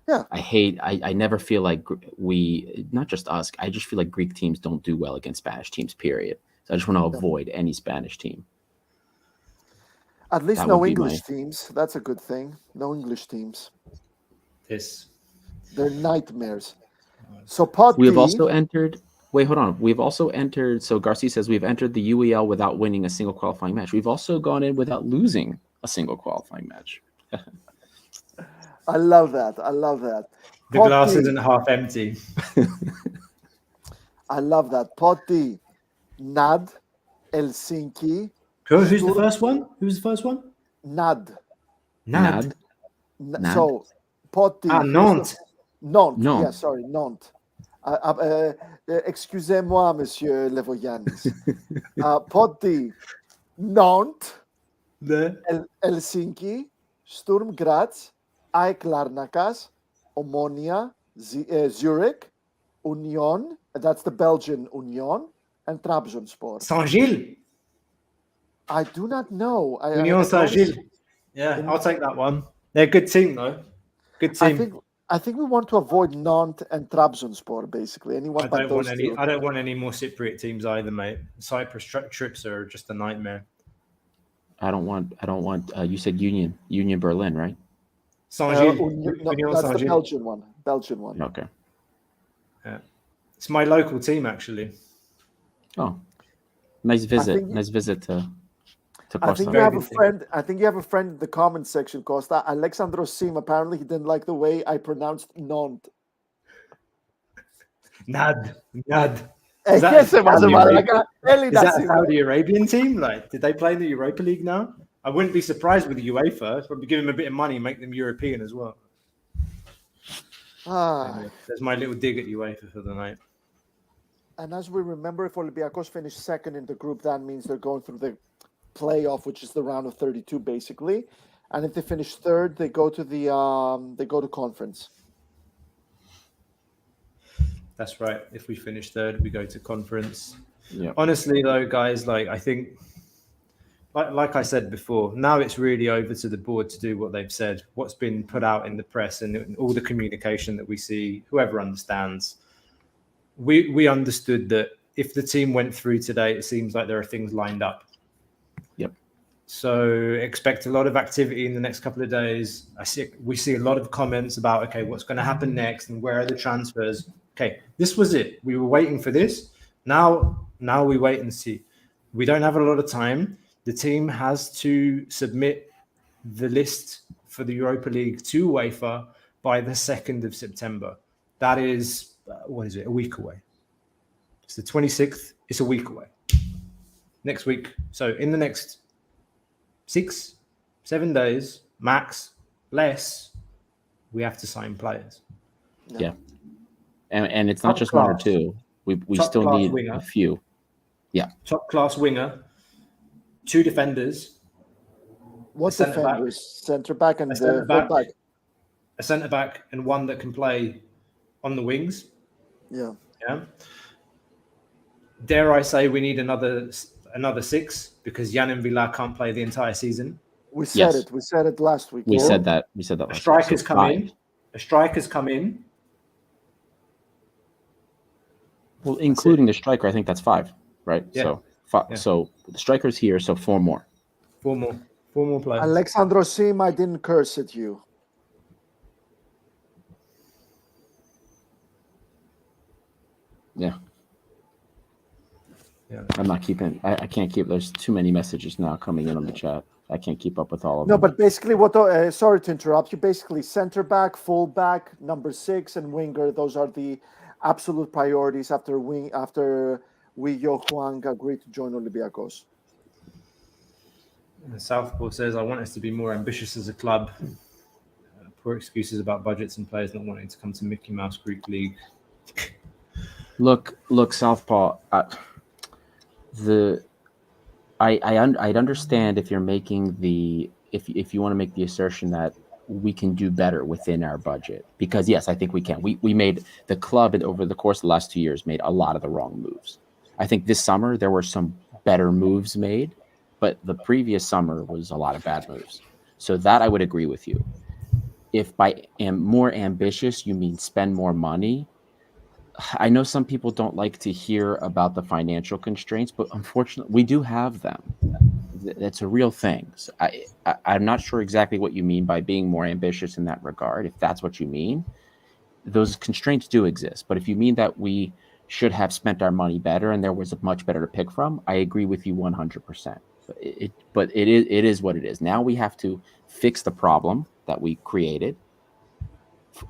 H: Yeah.
G: I never feel like not just us, I just feel like Greek teams don't do well against Spanish teams, period. So I just want to avoid any Spanish team.
H: At least no English teams. That's a good thing. No English teams. They're nightmares. So pot
G: We have
H: D,
G: also entered. Wait, hold on. We've also entered. So Garcia says we've entered the UEL without winning a single qualifying match. We've also gone in without losing a single qualifying match.
H: I love that. I love that.
I: The
H: Pot
I: glass
H: D,
I: isn't half empty.
H: I love that. Pot D, NAD, Helsinki.
I: Who's the first one? Who's the first one?
H: NAD.
I: NAD.
G: NAD.
H: So pot D.
I: Nantes.
H: Nantes.
G: No.
H: Yeah, sorry, Nantes. Excusez-moi, Monsieur Levoyanis. Pot D, Nantes, Helsinki, Sturm Graz, AEK Larnakas, Omonia, Zurich, Union, that's the Belgian Union, and Trabzonspor.
I: Saint-Gilles.
H: I do not know.
I: Union Saint-Gilles. Yeah, I'll take that one. They're a good team, though. Good team.
H: I think we want to avoid Nantes and Trabzonspor, basically. Anyone but those two.
I: I don't want any more Cypriot teams either, mate. Cyprus trips are just a nightmare.
G: I don't want. You said Union Berlin, right?
I: Saint-Gilles.
H: That's the Belgian one.
G: Okay.
I: Yeah. It's my local team, actually.
G: Oh, nice visit. Nice visit to Costa.
H: I think you have a friend. I think you have a friend in the comment section, Costa. Alexandros Sim. Apparently, he didn't like the way I pronounced Nantes.
I: NAD.
H: Is that
I: a Saudi Arabian team? Like, did they play in the Europa League now? I wouldn't be surprised with the UEFA. Probably give them a bit of money, make them European as well. There's my little dig at UEFA for the night.
H: And as we remember, if Olympiacos finish second in the group, that means they're going through the playoff, which is the round of 32, basically. And if they finish third, they go to conference.
I: That's right. If we finish third, we go to conference.
G: Yeah.
I: Honestly, though, guys, like I think, like I said before, now it's really over to the board to do what they've said. What's been put out in the press and all the communication that we see, whoever understands. We understood that if the team went through today, it seems like there are things lined up.
G: Yep.
I: So expect a lot of activity in the next couple of days. We see a lot of comments about, okay, what's going to happen next and where are the transfers? Okay, this was it. We were waiting for this. Now we wait and see. We don't have a lot of time. The team has to submit the list for the Europa League to UEFA by the 2nd of September. That is, a week away. It's the 26th. It's a week away. Next week. So in the next 6-7 days, max, less, we have to sign players.
G: Yeah. And it's not just one or two. We still need a few. Yeah.
I: Top class winger, 2 defenders.
H: What defenders? Centre back and full back.
I: A centre back and one that can play on the wings.
H: Yeah.
I: Dare I say we need another 6 because Yann and Villar can't play the entire season.
H: We said
G: Yes.
H: it. We said it last week.
G: We
H: yeah?
G: said that. We said that.
I: A
G: last week.
I: striker's
G: So
I: come
G: 5.
I: in. A striker's come in.
G: Well, including the striker, I think that's 5, right?
I: Yeah.
G: So 5.
I: Yeah.
G: So the striker's here, so 4 more.
I: 4 more. 4 more players.
H: Alexandro Sim, I didn't curse at you.
G: Yeah.
I: Yeah.
G: I'm not keeping. I can't keep. There's too many messages now coming in on the chat. I can't keep up with all of
H: No,
G: them.
H: but basically, sorry to interrupt you. Basically, center back, full back, number 6, and winger. Those are the absolute priorities after Huang agreed to join Olympiacos.
I: And Southpaw says, I want us to be more ambitious as a club. Poor excuses about budgets and players not wanting to come to Mickey Mouse Greek League.
G: Look, Southpaw. I'd understand if you're making if you want to make the assertion that we can do better within our budget, because yes, I think we can. We made the club over the course of the last 2 years made a lot of the wrong moves. I think this summer there were some better moves made, but the previous summer was a lot of bad moves. So that I would agree with you. If by more ambitious you mean spend more money, I know some people don't like to hear about the financial constraints, but unfortunately, we do have them. That's a real thing. So I'm not sure exactly what you mean by being more ambitious in that regard. If that's what you mean, those constraints do exist. But if you mean that we should have spent our money better and there was much better to pick from, I agree with you 100%. But it is what it is. Now we have to fix the problem that we created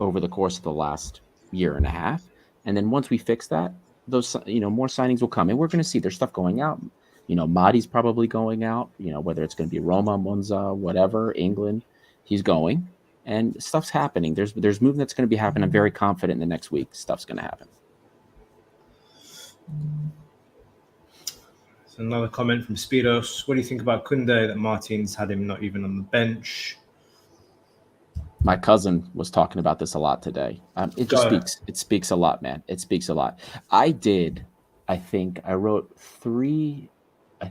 G: over the course of the last year and a half. And then once we fix that, those more signings will come, and we're going to see there's stuff going out. Madi's probably going out. Whether it's going to be Roma, Monza, whatever, England, he's going, and stuff's happening. There's movement that's going to be happening. I'm very confident in the next week stuff's going to happen.
I: So another comment from Spiros. What do you think about Koundé that Martins had him not even on the bench?
G: My cousin was talking about this a lot today. It speaks a lot, man. It speaks a lot. I think I wrote 3,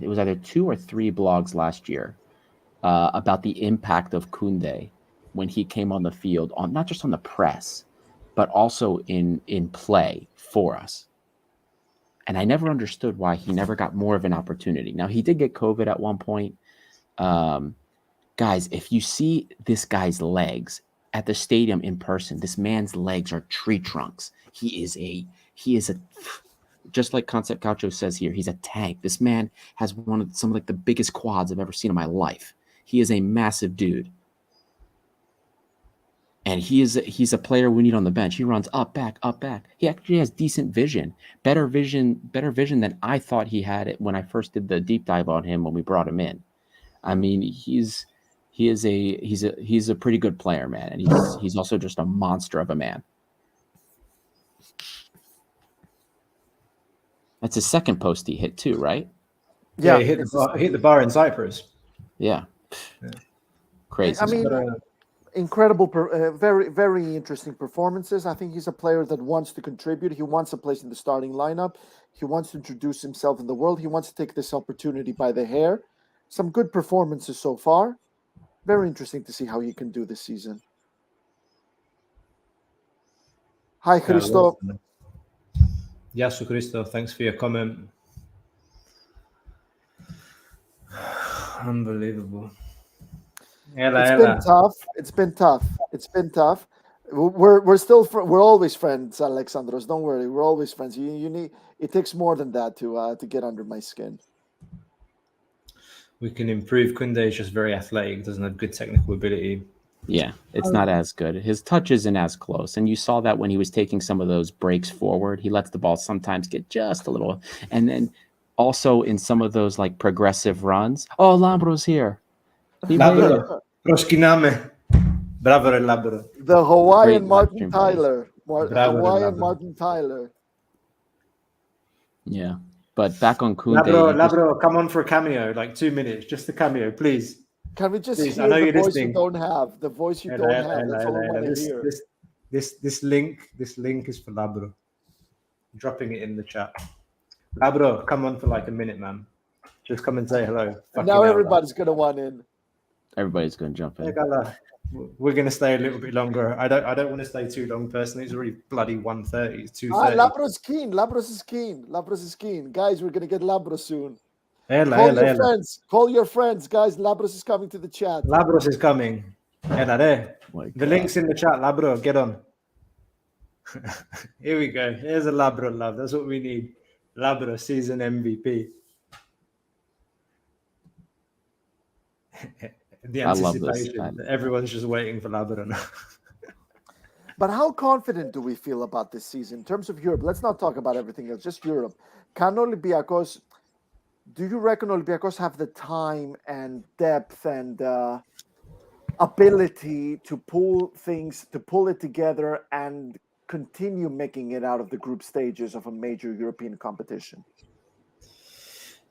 G: it was either 2 or 3 blogs last year about the impact of Koundé when he came on the field, on not just on the press, but also in play for us. And I never understood why he never got more of an opportunity. Now, he did get COVID at one point. Guys, if you see this guy's legs at the stadium in person, this man's legs are tree trunks. He is a just like Concept Gaucho says here, he's a tank. This man has some of the biggest quads I've ever seen in my life. He is a massive dude. And he's a player we need on the bench. He runs up, back, up, back. He actually has decent vision, better vision than I thought he had it when I first did the deep dive on him when we brought him in. I mean, he's a pretty good player, man, and he's also just a monster of a man. That's his second post he hit too, right?
I: Yeah, he hit the bar in Cyprus.
G: Yeah. Crazy.
H: I mean, incredible, very, very interesting performances. I think he's a player that wants to contribute. He wants a place in the starting lineup. He wants to introduce himself in the world. He wants to take this opportunity by the hair. Some good performances so far. Very interesting to see how he can do this season. Hi, Christo.
I: Yasu Christo, thanks for your comment. Unbelievable.
H: It's been tough. We're still we're always friends, Alexandros. Don't worry, we're always friends. You need. It takes more than that to get under my skin.
I: We can improve. Koundé is just very athletic, doesn't have good technical ability.
G: Yeah, it's not as good. His touch isn't as close. And you saw that when he was taking some of those breaks forward. He lets the ball sometimes get just a little. And then also in some of those progressive runs. Oh, Lambro's here.
I: Labro. Proskiname. Bravo, Labro.
H: The Hawaiian Martin Tyler. Martin Tyler.
G: Yeah. But back on Koundé.
I: Labro, come on for a cameo, 2 minutes, just a cameo, please.
H: Can we just
I: please,
H: hear the voice you don't have? The voice you don't have. That's all I want to hear.
I: This link is for Labro. I'm dropping it in the chat. Labro, come on for a minute, man. Just come and say hello.
H: Now everybody's gonna want in.
G: Everybody's gonna jump in.
I: We're gonna stay a little bit longer. I don't want to stay too long personally. It's already bloody 1:30. It's 2:30.
H: Labros keen. Labros is keen. Labros is keen. Guys, we're gonna get Labros soon.
I: Friends.
H: Call your friends, guys. Labros is coming to the chat.
I: Labros is coming. The link's in the chat. Labro, get on. Here we go. Here's a Labro love. That's what we need. Labro season MVP. The anticipation. Everyone's just waiting for Labro now.
H: But how confident do we feel about this season in terms of Europe? Let's not talk about everything else, just Europe. Can Olympiacos, do you reckon Olympiacos have the time and depth and ability to pull it together and continue making it out of the group stages of a major European competition?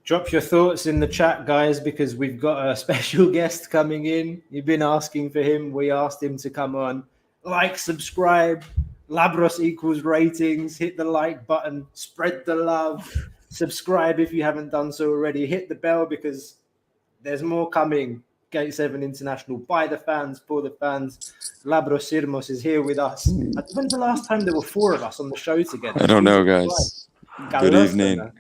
I: Drop your thoughts in the chat, guys, because we've got a special guest coming in. You've been asking for him. We asked him to come on. Like, subscribe, Labros equals ratings. Hit the like button. Spread the love. Subscribe if you haven't done so already. Hit the bell because there's more coming. Gate 7 International by the fans, for the fans. Labros Sirmos is here with us. When's the last time there were 4 of us on the show together?
K: I don't know, guys. Good evening.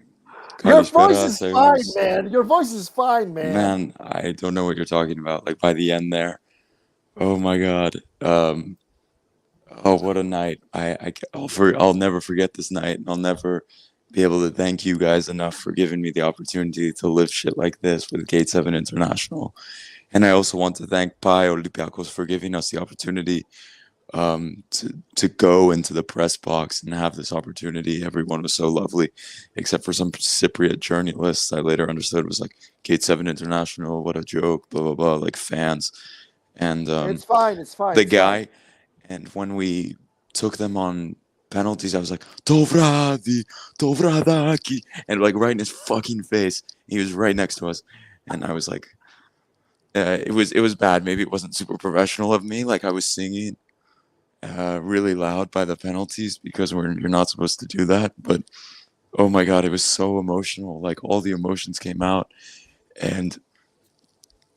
H: Your voice is fine, man. Your voice is fine, man.
K: Man, I don't know what you're talking about. Like by the end there, oh my god. Oh, what a night! I'll never forget this night. I'll never be able to thank you guys enough for giving me the opportunity to live shit like this with Gate 7 International. And I also want to thank Olympiacos for giving us the opportunity to go into the press box and have this opportunity. Everyone was so lovely, except for some Cypriot journalists. I later understood was like Gate 7 International. What a joke! Blah blah blah. Like fans, and
H: it's fine. It's fine.
K: The guy, and when we took them on penalties, I was like Tovradi, Tovradaki, and like right in his fucking face. He was right next to us, and I was like, it was bad. Maybe it wasn't super professional of me. Like I was singing really loud by the penalties because you're not supposed to do that. But oh my god, it was so emotional. Like all the emotions came out, and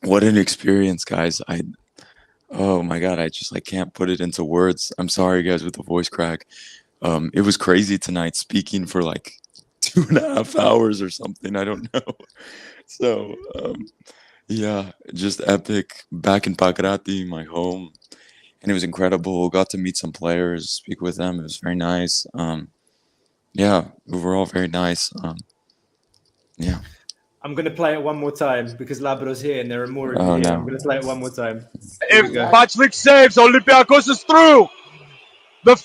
K: what an experience, guys. Oh my god, I just can't put it into words. I'm sorry, guys, with the voice crack. It was crazy tonight, speaking for like 2.5 hours or something. I don't know. So yeah, just epic. Back in Pakrati, my home. And it was incredible. Got to meet some players, speak with them. It was very nice. Yeah, overall very nice. Yeah.
I: I'm going to play it one more time because Labro's here and there are more of you here.
K: No.
I: I'm going to play it one more time.
J: If Patrick saves, Olympiacos is through. The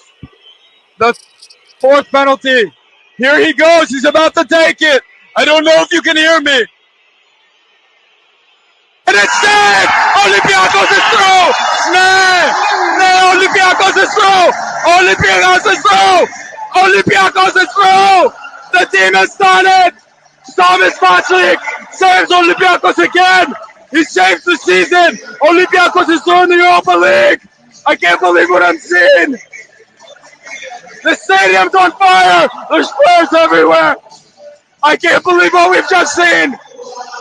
J: 4th penalty. Here he goes. He's about to take it. I don't know if you can hear me. And it's saved! Olympiacos is through! No! Olympiacos is through! Olympiacos is through! Olympiacos is through! The team has started! Thomas Patrick saves Olympiacos again! He saves the season! Olympiacos is through in the Europa League! I can't believe what I'm seeing! The stadium's on fire! There's players everywhere! I can't believe what we've just seen!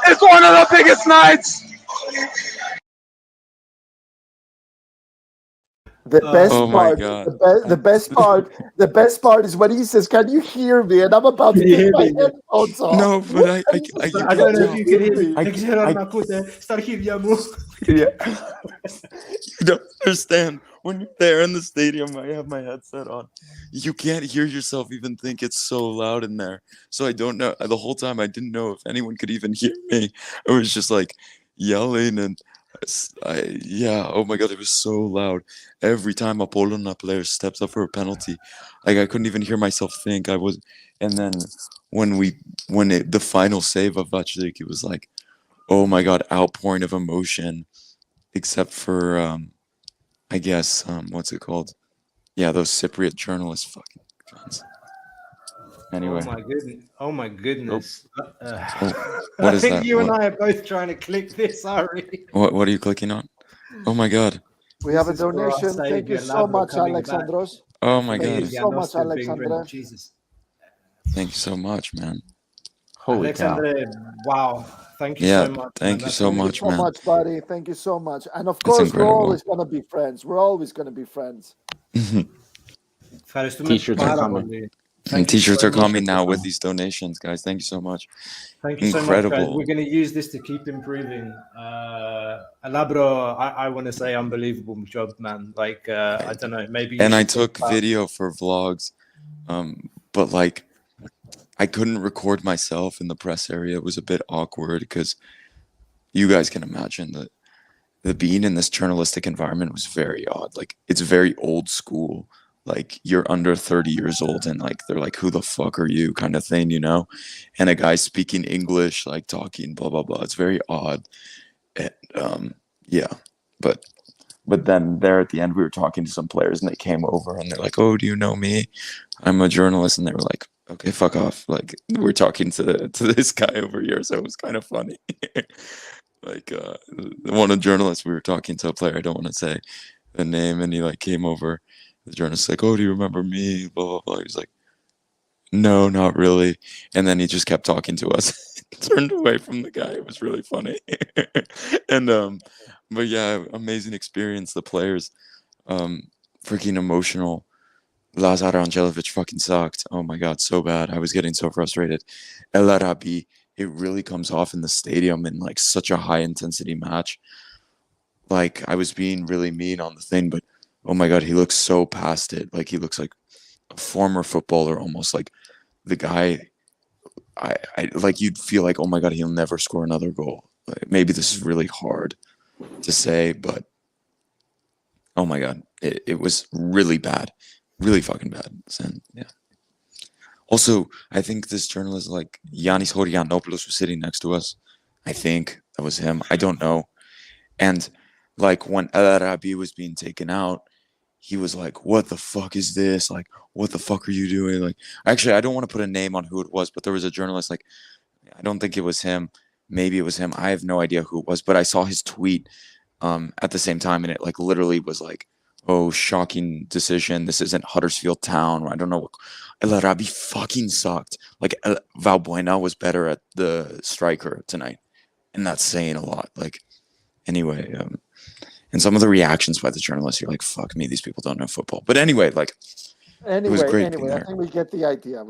J: It's one of the biggest nights!
H: The best
K: Oh my
H: part,
K: God.
H: the best part is when he says, "Can you hear me?" And I'm about to get my headphones off.
K: No, but
I: I don't know if you can hear me.
K: You don't understand. When you're there in the stadium, I have my headset on. You can't hear yourself even think it's so loud in there. So I don't know. The whole time I didn't know if anyone could even hear me. I was just like yelling and oh my god, it was so loud. Every time APOLLON player steps up for a penalty, like I couldn't even hear myself think. And then the final save of Vaclik, it was like, oh my god, outpouring of emotion, except for I guess what's it called? Yeah, those Cypriot journalists, fucking fans. Anyway.
I: Oh my goodness.
K: What
I: I
K: is
I: think
K: that?
I: you and I are both trying to click this, Ari.
K: What are you clicking on? Oh my god.
H: We have a
I: This is for our
H: donation. Thank you
I: saviour,
H: so
I: Labro
H: much,
I: coming back.
H: Alexandros.
K: Oh my
H: Thank
K: god.
H: you so much, Alexandra.
I: Jesus.
K: Thank you so much, man.
G: Holy cow.
I: Alexander, wow. Thank you
K: Yeah,
I: so much.
K: thank
I: man.
K: you
I: That's
K: so
H: Thank you
K: much,
H: so
K: man.
H: much, buddy. Thank you so much. And of
K: It's
H: course, we're
K: incredible.
H: always gonna be friends. We're always gonna be friends.
I: Thrylos, tú me
G: T-shirts are
I: paras,
G: coming.
I: Ollie.
K: And
I: Thank you
K: t-shirts
I: so
K: are
I: much
K: coming
I: for
K: now with
I: coming.
K: these donations, guys. Thank you so much.
I: Thank you so much, guys.
K: Incredible.
I: We're going to use this to keep improving. Labro, I want to say unbelievable job, man. Like, I don't know, maybe you
K: And I
I: should
K: took
I: think about-
K: video for vlogs, but like I couldn't record myself in the press area. It was a bit awkward because you guys can imagine that the being in this journalistic environment was very odd. Like it's very old school. Like you're under 30 years old and like they're like, who the fuck are you kind of thing, you know? And a guy speaking English, like talking blah blah blah. It's very odd. And yeah. But then there at the end we were talking to some players and they came over and they're like, oh, do you know me? I'm a journalist. And they were like, okay, fuck off. Like we're talking to this guy over here, so it was kind of funny. Like one of the journalists, we were talking to a player, I don't want to say the name, and he like came over. The journalist's like, oh, do you remember me? Blah blah blah. He's like, no, not really. And then he just kept talking to us. Turned away from the guy. It was really funny. And but yeah, amazing experience. The players, freaking emotional. Lazar Angelovic fucking sucked. Oh my god, so bad. I was getting so frustrated. El Arabi, it really comes off in the stadium in like such a high intensity match. Like I was being really mean on the thing, but oh my god, he looks so past it. Like he looks like a former footballer, almost like the guy. I like you'd feel like, oh my god, he'll never score another goal. Like, maybe this is really hard to say, but oh my god, it was really bad, really fucking bad. And yeah. Also, I think this journalist, like Yanis Horianopoulos, was sitting next to us. I think that was him. I don't know. And like when El Arabi was being taken out, he was like, what the fuck is this? Like, what the fuck are you doing? Like, actually, I don't want to put a name on who it was, but there was a journalist, like, I don't think it was him. Maybe it was him. I have no idea who it was, but I saw his tweet at the same time, and it like literally was like, oh, shocking decision. This isn't Huddersfield Town. I don't know what. El Arabi fucking sucked. Like, Valbuena was better at the striker tonight, and that's saying a lot. Like, anyway, and some of the reactions by the journalists, you're like, fuck me, these people don't know football. But anyway, like, it was great being
H: I
K: there.
H: think we get the idea. I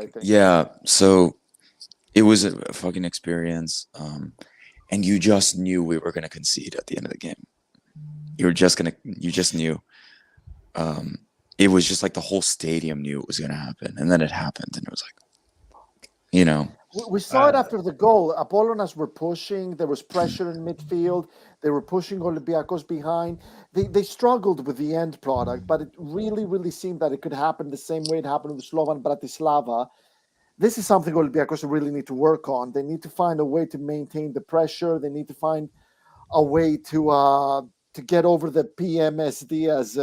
H: think.
K: Yeah, so it was a fucking experience. And you just knew we were going to concede at the end of the game. You just knew. It was just like the whole stadium knew it was going to happen. And then it happened. And it was like, you know.
H: We saw it after the goal. APOLLON were pushing. There was pressure in midfield. They were pushing Olympiacos behind. They struggled with the end product, but it really, really seemed that it could happen the same way it happened with Slovan Bratislava. This is something Olympiacos really need to work on. They need to find a way to maintain the pressure. They need to find a way to get over the PMSD, as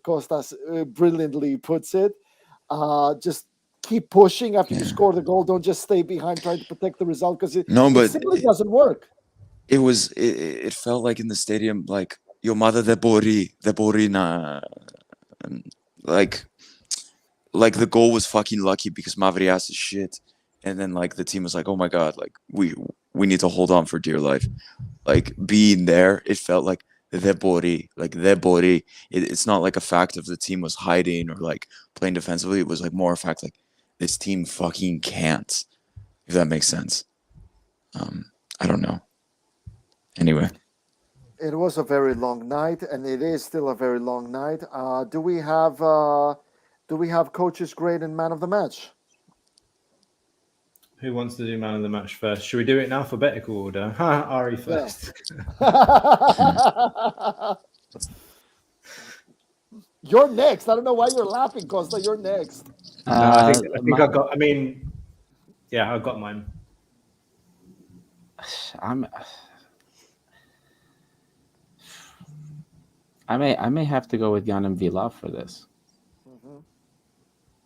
H: Kostas brilliantly puts it. Just keep pushing after you score the goal. Don't just stay behind trying to protect the result, because it simply doesn't work.
K: It felt like in the stadium, like your mother the Borina, like the goal was fucking lucky because Mavrias is shit, and then like the team was like, oh my god, like we need to hold on for dear life. Like being there, it felt like the Bori. It's not like a fact of the team was hiding or like playing defensively. It was like more a fact like this team fucking can't, if that makes sense. I don't know. Anyway.
H: It was a very long night, and it is still a very long night. Do we have coach's grade and man of the match?
I: Who wants to do man of the match first? Should we do it in alphabetical order? Ari first.
H: Yeah. You're next. I don't know why you're laughing, Costa. You're next.
I: No, I think I got. I mean, yeah, I got mine.
G: I may have to go with Yanim Vila for this.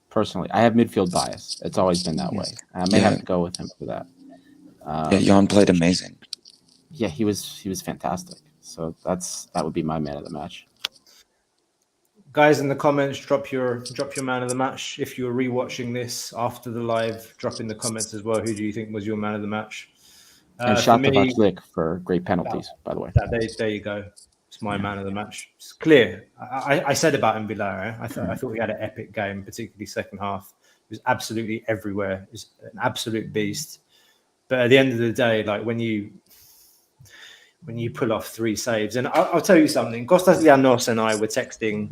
G: Personally, I have midfield bias. It's always been that way. I may have to go with him for that.
K: Jan played amazing.
G: Yeah, he was fantastic. So that would be my man of the match.
I: Guys in the comments, drop your man of the match. If you're rewatching this after the live, drop in the comments as well. Who do you think was your man of the match?
G: And
I: For
G: shout to
I: me,
G: Vaclik for great penalties, by the way.
I: there you go. It's my man of the match. It's clear. I said about him, Villar. I thought he had an epic game, particularly second half. He was absolutely everywhere. He was an absolute beast. But at the end of the day, like when you pull off 3 saves, and I'll tell you something. Kostas Lianos and I were texting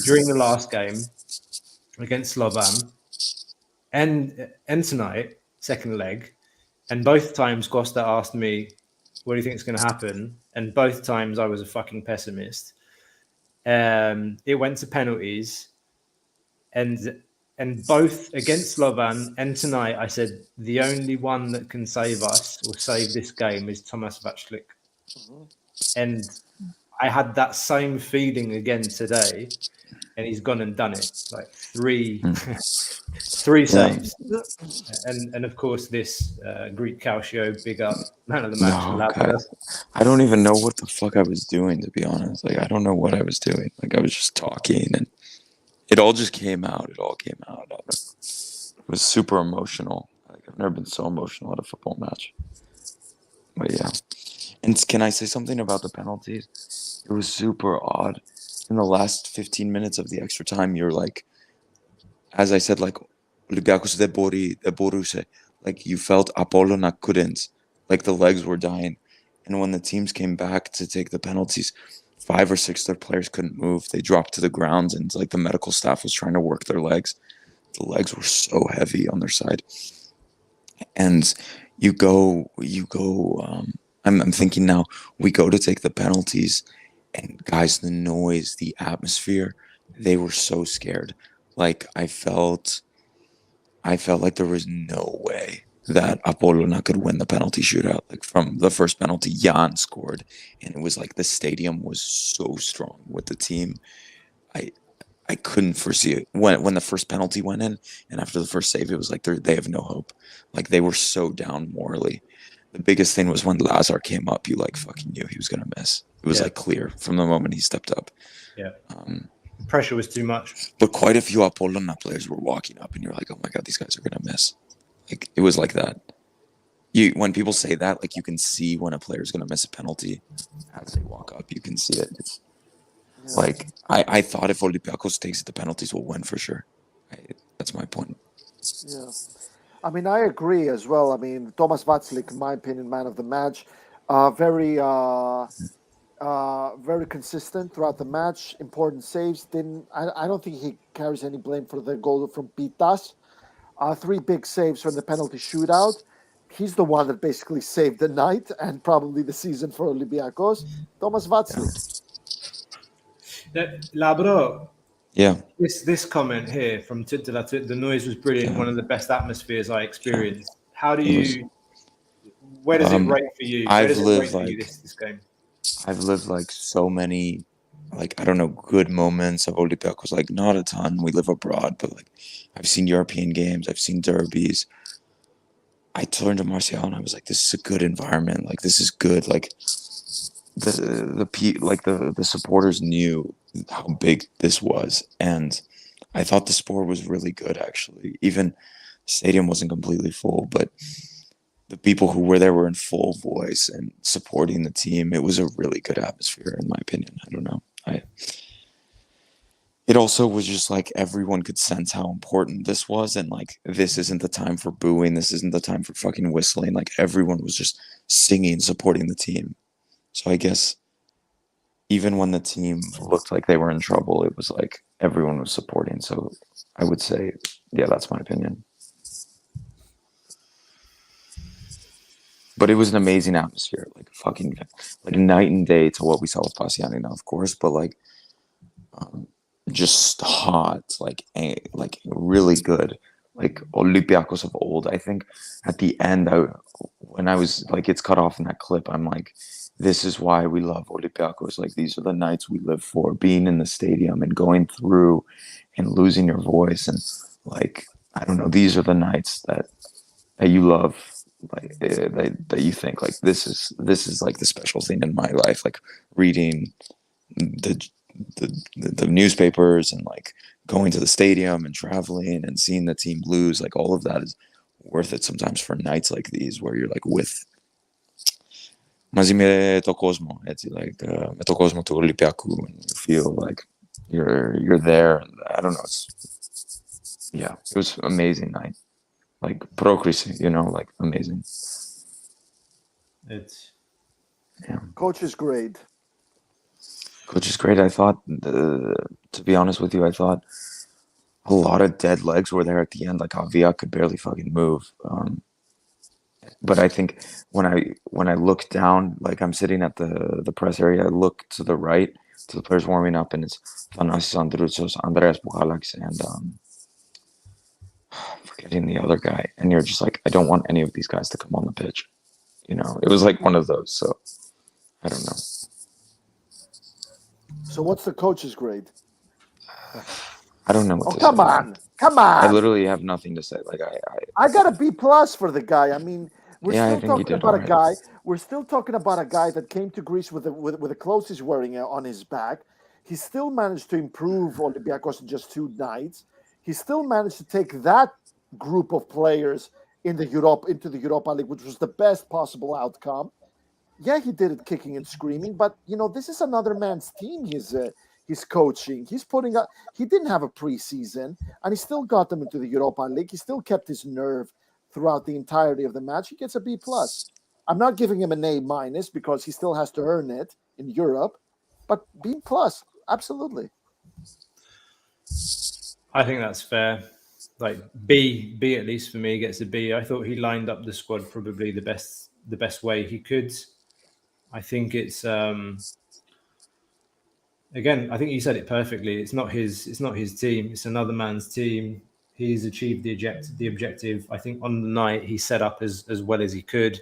I: during the last game against Slovan and tonight, second leg, and both times Costa asked me, "What do you think is going to happen?" And both times I was a fucking pessimist. It went to penalties, and both against Slovan and tonight, I said the only one that can save us or save this game is Tomas Vaclik. And I had that same feeling again today, and he's gone and done it. Like three saves. And of course this Greek Calcio, big up, man of the match.
K: I don't even know what the fuck I was doing, to be honest. Like, I don't know what I was doing. Like, I was just talking, and it all just came out. It all came out. It was super emotional. Like, I've never been so emotional at a football match. But yeah. And can I say something about the penalties? It was super odd. In the last 15 minutes of the extra time, you're like, as I said, like, Olympiacos de Boruse. Like, you felt APOLLON couldn't. Like, the legs were dying. And when the teams came back to take the penalties, 5 or 6 their players couldn't move. They dropped to the ground, and like the medical staff was trying to work their legs. The legs were so heavy on their side. And you go. I'm thinking now, we go to take the penalties, and guys, the noise, the atmosphere, they were so scared. Like, I felt like there was no way that APOLLON could win the penalty shootout. Like, from the first penalty, Jan scored, and it was like the stadium was so strong with the team. I couldn't foresee it when the first penalty went in, and after the first save, it was like they have no hope. Like, they were so down morally. The biggest thing was when Lazar came up, you like fucking knew he was gonna miss. It was like clear from the moment he stepped up.
I: Yeah. Pressure was too much.
K: But quite a few APOLLON players were walking up, and you're like, oh my god, these guys are gonna miss. Like, it was like that. When people say that, like, you can see when a player's gonna miss a penalty as they walk up. You can see it. It's like I thought if Olympiacos takes it, the penalties will win for sure. That's my point.
H: Yeah. I mean, I agree as well. I mean, Tomas Vaclik, in my opinion, man of the match, very consistent throughout the match. Important saves. I don't think he carries any blame for the goal from Pitas. 3 big saves from the penalty shootout. He's the one that basically saved the night and probably the season for Olympiacos. Tomas Vaclik.
I: Labro.
K: Yeah.
I: This comment here from Tintala, the noise was brilliant. One of the best atmospheres I experienced. How do you? Where does it rate for you?
K: I've lived
I: this game.
K: I've lived like so many, like, I don't know, good moments of Olympiacos. Like, not a ton. We live abroad, but like, I've seen European games. I've seen derbies. I turned to Martial and I was like, this is a good environment. Like, this is good. Like, the supporters knew how big this was, and I thought the sport was really good, actually. Even the stadium wasn't completely full, but the people who were there were in full voice and supporting the team. It was a really good atmosphere, in my opinion. I don't know. It also was just like everyone could sense how important this was, and like, this isn't the time for booing. This isn't the time for fucking whistling. Like, everyone was just singing, supporting the team. So I guess even when the team looked like they were in trouble, it was like everyone was supporting. So I would say, yeah, that's my opinion. But it was an amazing atmosphere, like fucking, like night and day to what we saw with Pasianina, of course, but like just hot, like really good, like Olympiacos of old. I think at the end, when I was like, it's cut off in that clip, I'm like, this is why we love Olympiacos. Like, these are the nights we live for, being in the stadium and going through and losing your voice. And like, I don't know, these are the nights that you love, like that you think like, this is like the special thing in my life, like reading the newspapers and like going to the stadium and traveling and seeing the team lose, like all of that is worth it sometimes for nights like these where you're like with μαζί με το κόσμο, έτσι, like με το κόσμο του Ολυμπιακού, and you feel like you're there. And I don't know, it was amazing night, like πρόκριση, like amazing.
I: It's
H: Coach is great.
K: Coach is great. I thought, to be honest with you, I thought a lot of dead legs were there at the end. Like Avia could barely fucking move. But I think when I look down, like I'm sitting at the press area, I look to the right to the players warming up, and it's Thanasis Androutsos, Andreas Bouchalax, and I'm forgetting the other guy. And you're just like, I don't want any of these guys to come on the pitch. It was like one of those. So I don't know.
H: So what's the coach's grade?
K: I don't know what to
H: come
K: say.
H: Come on.
K: I literally have nothing to say. Like
H: I got a B+ for the guy. I mean, we're still talking about a guy. We're still talking about a guy that came to Greece with the clothes he's wearing on his back. He still managed to improve Olympiacos in just 2 nights. He still managed to take that group of players into the Europa League, which was the best possible outcome. Yeah, he did it kicking and screaming, but this is another man's team. He's coaching. He's putting up. He didn't have a preseason, and he still got them into the Europa League. He still kept his nerve throughout the entirety of the match. He gets a B+. I'm not giving him an A- because he still has to earn it in Europe, but B+, absolutely.
I: I think that's fair. Like B at least for me gets a B. I thought he lined up the squad probably the best way he could. I think it's again, I think you said it perfectly. It's not his team. It's another man's team. He's achieved the objective. I think on the night he set up as well as he could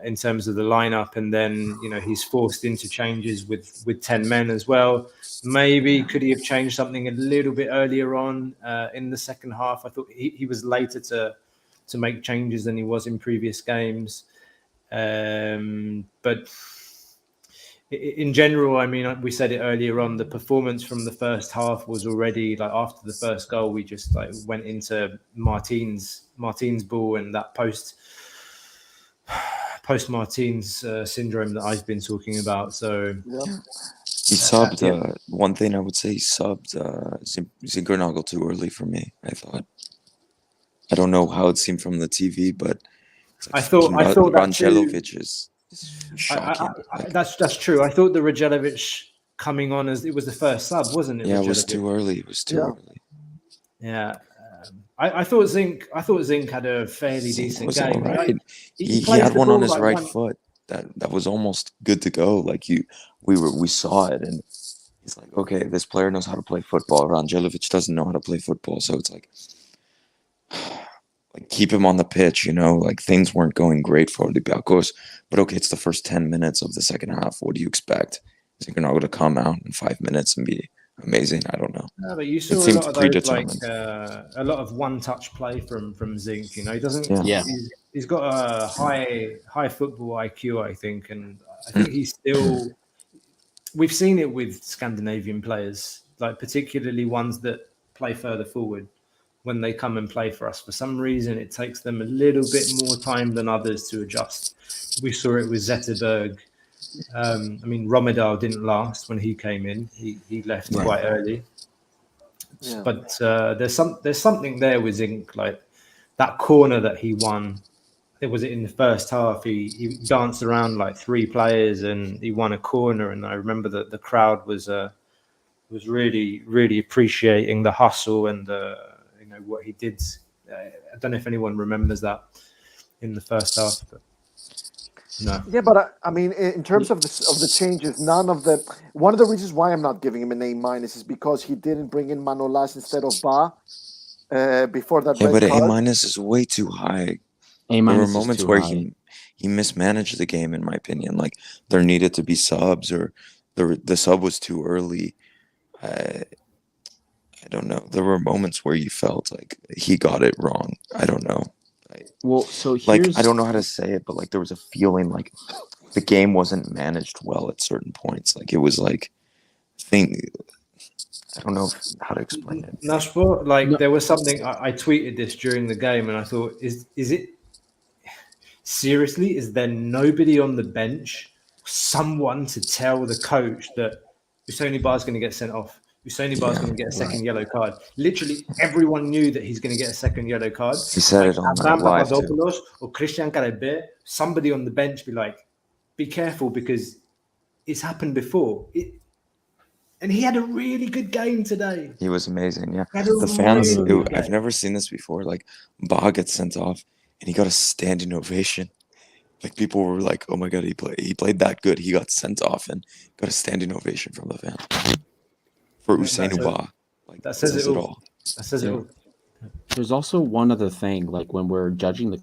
I: in terms of the lineup, and then he's forced into changes with 10 men as well. Maybe could he have changed something a little bit earlier on in the second half? I thought he was later to make changes than he was in previous games. But in general, I mean, we said it earlier on, the performance from the first half was already like after the first goal, we just like went into Martin's ball and that post Martin's syndrome that I've been talking about. So
K: he subbed. One thing I would say, he subbed Zinkernagel too early for me. I thought. I don't know how it seemed from the TV, but
I: I thought
K: Rangelovic is shocking.
I: That's true. I thought the Rangelovic coming on as it was the first sub, wasn't it?
K: Yeah, it was too early. Early.
I: Yeah. I thought Zink had a fairly decent game. Right?
K: He had one on his right foot that was almost good to go. Like we saw it, and it's like, okay, this player knows how to play football. Rangelovic doesn't know how to play football, so it's like keep him on the pitch. Like things weren't going great for Olympiacos, but okay, it's the first 10 minutes of the second half. What do you expect? Zinkernagel to come out in 5 minutes and be amazing? I don't know.
I: No, but you saw a lot of those, like a lot of one-touch play from Zink. He doesn't.
G: Yeah.
I: He's got a high football IQ, I think, and I think he's still. We've seen it with Scandinavian players, like particularly ones that play further forward. When they come and play for us, for some reason, it takes them a little bit more time than others to adjust. We saw it with Zetterberg. I mean, Romedal didn't last when he came in. He left quite early. Yeah. But there's something there with Zink, like that corner that he won. I think was it in the first half? He danced around like 3 players and he won a corner. And I remember that the crowd was really, really appreciating the hustle and what he did. I don't know if anyone remembers that in the first half, but no.
H: Yeah, but I mean, in terms of the changes, one of the reasons why I'm not giving him an A- is because he didn't bring in Manolas instead of Ba before that.
K: Yeah, but an A- is way too high. There were moments where he mismanaged the game, in my opinion. Like there needed to be subs, or the sub was too early. I don't know. There were moments where you felt like he got it wrong. I don't know.
G: Well, so
K: I don't know how to say it, but like there was a feeling like the game wasn't managed well at certain points. Like it was like thing. I don't know how to explain it.
I: Nashpo, like there was something I tweeted this during the game, and I thought, is it seriously? Is there nobody on the bench, someone to tell the coach that Usoni Bar's going to get sent off? Usoni Bar's going to get a second yellow card. Literally, everyone knew that he's going to get a second yellow card.
K: He said it on
I: Abraham
K: live too.
I: Papadopoulos or Christian Carabé, somebody on the bench be like, be careful because it's happened before. And he had a really good game today.
K: He was amazing. Yeah,
I: Had a
K: the fans.
I: really good
K: I've
I: game.
K: never seen this before. Like Ba gets sent off, and he got a standing ovation. Like people were like, "Oh my god, he played that good. He got sent off and got a standing ovation from the fans for Usain Ba." Like
I: That says it all. That says it all.
G: There's also one other thing, like when we're judging the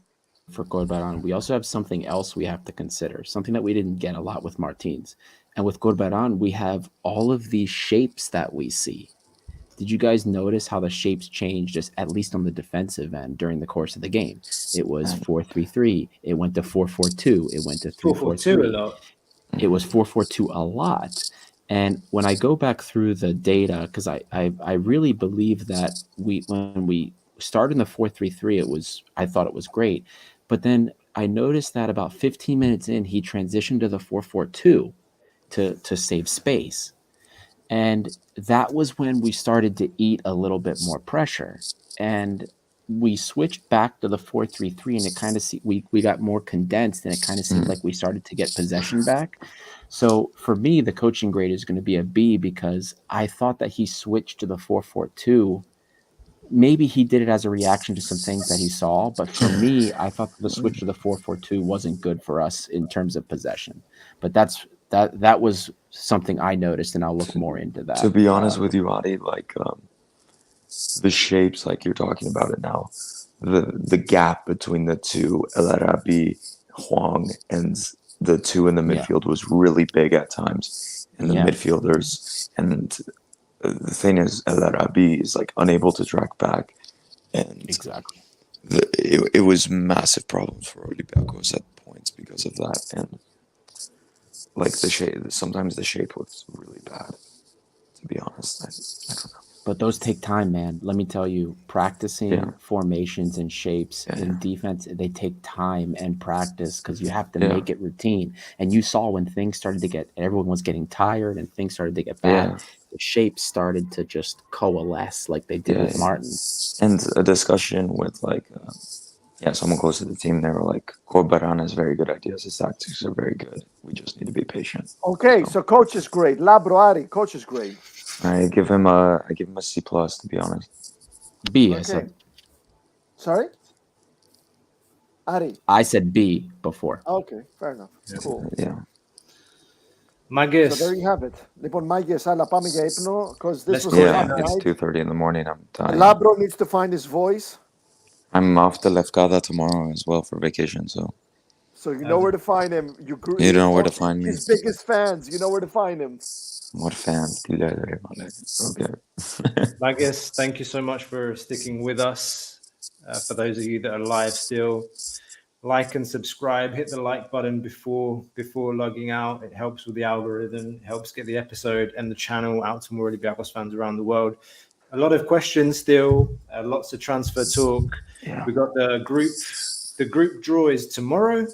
G: for Corberan, we also have something else we have to consider, something that we didn't get a lot with Martins. And with Corberan, we have all of these shapes that we see. Did you guys notice how the shapes changed, just at least on the defensive end during the course of the game? It was 4-3-3. It went to 4-4-2. It went to 3-4-2
I: a lot.
G: It was 4-4-2 a lot. And when I go back through the data, because I really believe that when we started in the 4-3-3, I thought it was great. But then I noticed that about 15 minutes in, he transitioned to the 4-4-2 to save space. And that was when we started to eat a little bit more pressure. And we switched back to the 4-3-3, and it kind of we got more condensed, and it kind of seemed like we started to get possession back. So for me, the coaching grade is going to be a B, because I thought that he switched to the 4-4-2. Maybe he did it as a reaction to some things that he saw, but for me, I thought the switch to the 4-4-2 wasn't good for us in terms of possession. But that was something I noticed, and I'll look more into that.
K: To be honest with you, Adi, like the shapes, like you're talking about it now, the gap between the two, El Arabi, Huang, and the two in the midfield was really big at times. And the midfielders, and the thing is, El Arabi is like unable to track back, and
G: exactly,
K: it was massive problems for Olympiacos at points because of that, and like the shape. Sometimes the shape was really bad. To be honest, I don't know.
G: But those take time, man. Let me tell you, practicing formations and shapes in defense, they take time and practice, because you have to make it routine. And you saw when things started to everyone was getting tired and things started to get bad, the shapes started to just coalesce like they did with Martin.
K: And a discussion with like, someone close to the team, they were like, Corberan has very good ideas. His tactics are very good. We just need to be patient.
H: Okay, so coach is great. Labro Ari, coach is great.
K: I give him a C+, to be honest.
G: B, I said.
H: Sorry? Ari.
G: I said B before.
H: Okay, fair enough. Cool.
K: Yeah.
I: My guess.
H: So there you have it. Λοιπόν, Μάγκες, αλλά πάμε για ύπνο, because this was
K: Yeah,
H: a
K: it's
H: night.
K: 2:30 in the morning. I'm tired.
H: Labro needs to find his voice.
K: I'm off to Lefkada tomorrow as well for vacation, so
H: you know where to find him.
K: You know where to find me.
H: His biggest fans. You know where to find him.
K: What fans? Okay.
I: I guess thank you so much for sticking with us. For those of you that are live still, like and subscribe. Hit the like button before logging out. It helps with the algorithm. It helps get the episode and the channel out to more Olympiacos fans around the world. A lot of questions still. Lots of transfer talk.
K: Yeah.
I: We got the group. The group draw is tomorrow.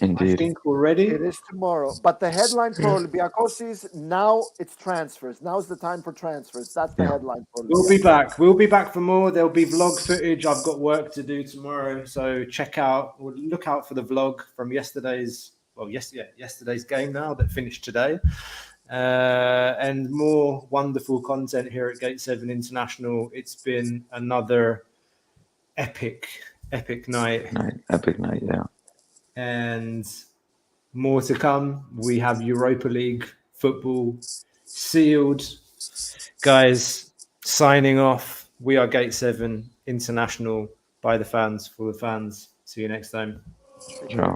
K: Indeed.
I: I think already.
H: It is tomorrow. But the headline for Olympiacos is now it's transfers. Now's the time for transfers. That's the headline for
I: We'll be back. We'll be back for more. There'll be vlog footage. I've got work to do tomorrow. So look out for the vlog from yesterday's game now that finished today. And more wonderful content here at Gate 7 International. It's been another epic night.
K: Epic night, yeah.
I: And more to come. We have Europa League football sealed. Guys, signing off. We are Gate 7 International, by the fans, for the fans. See you next time.
K: Ciao.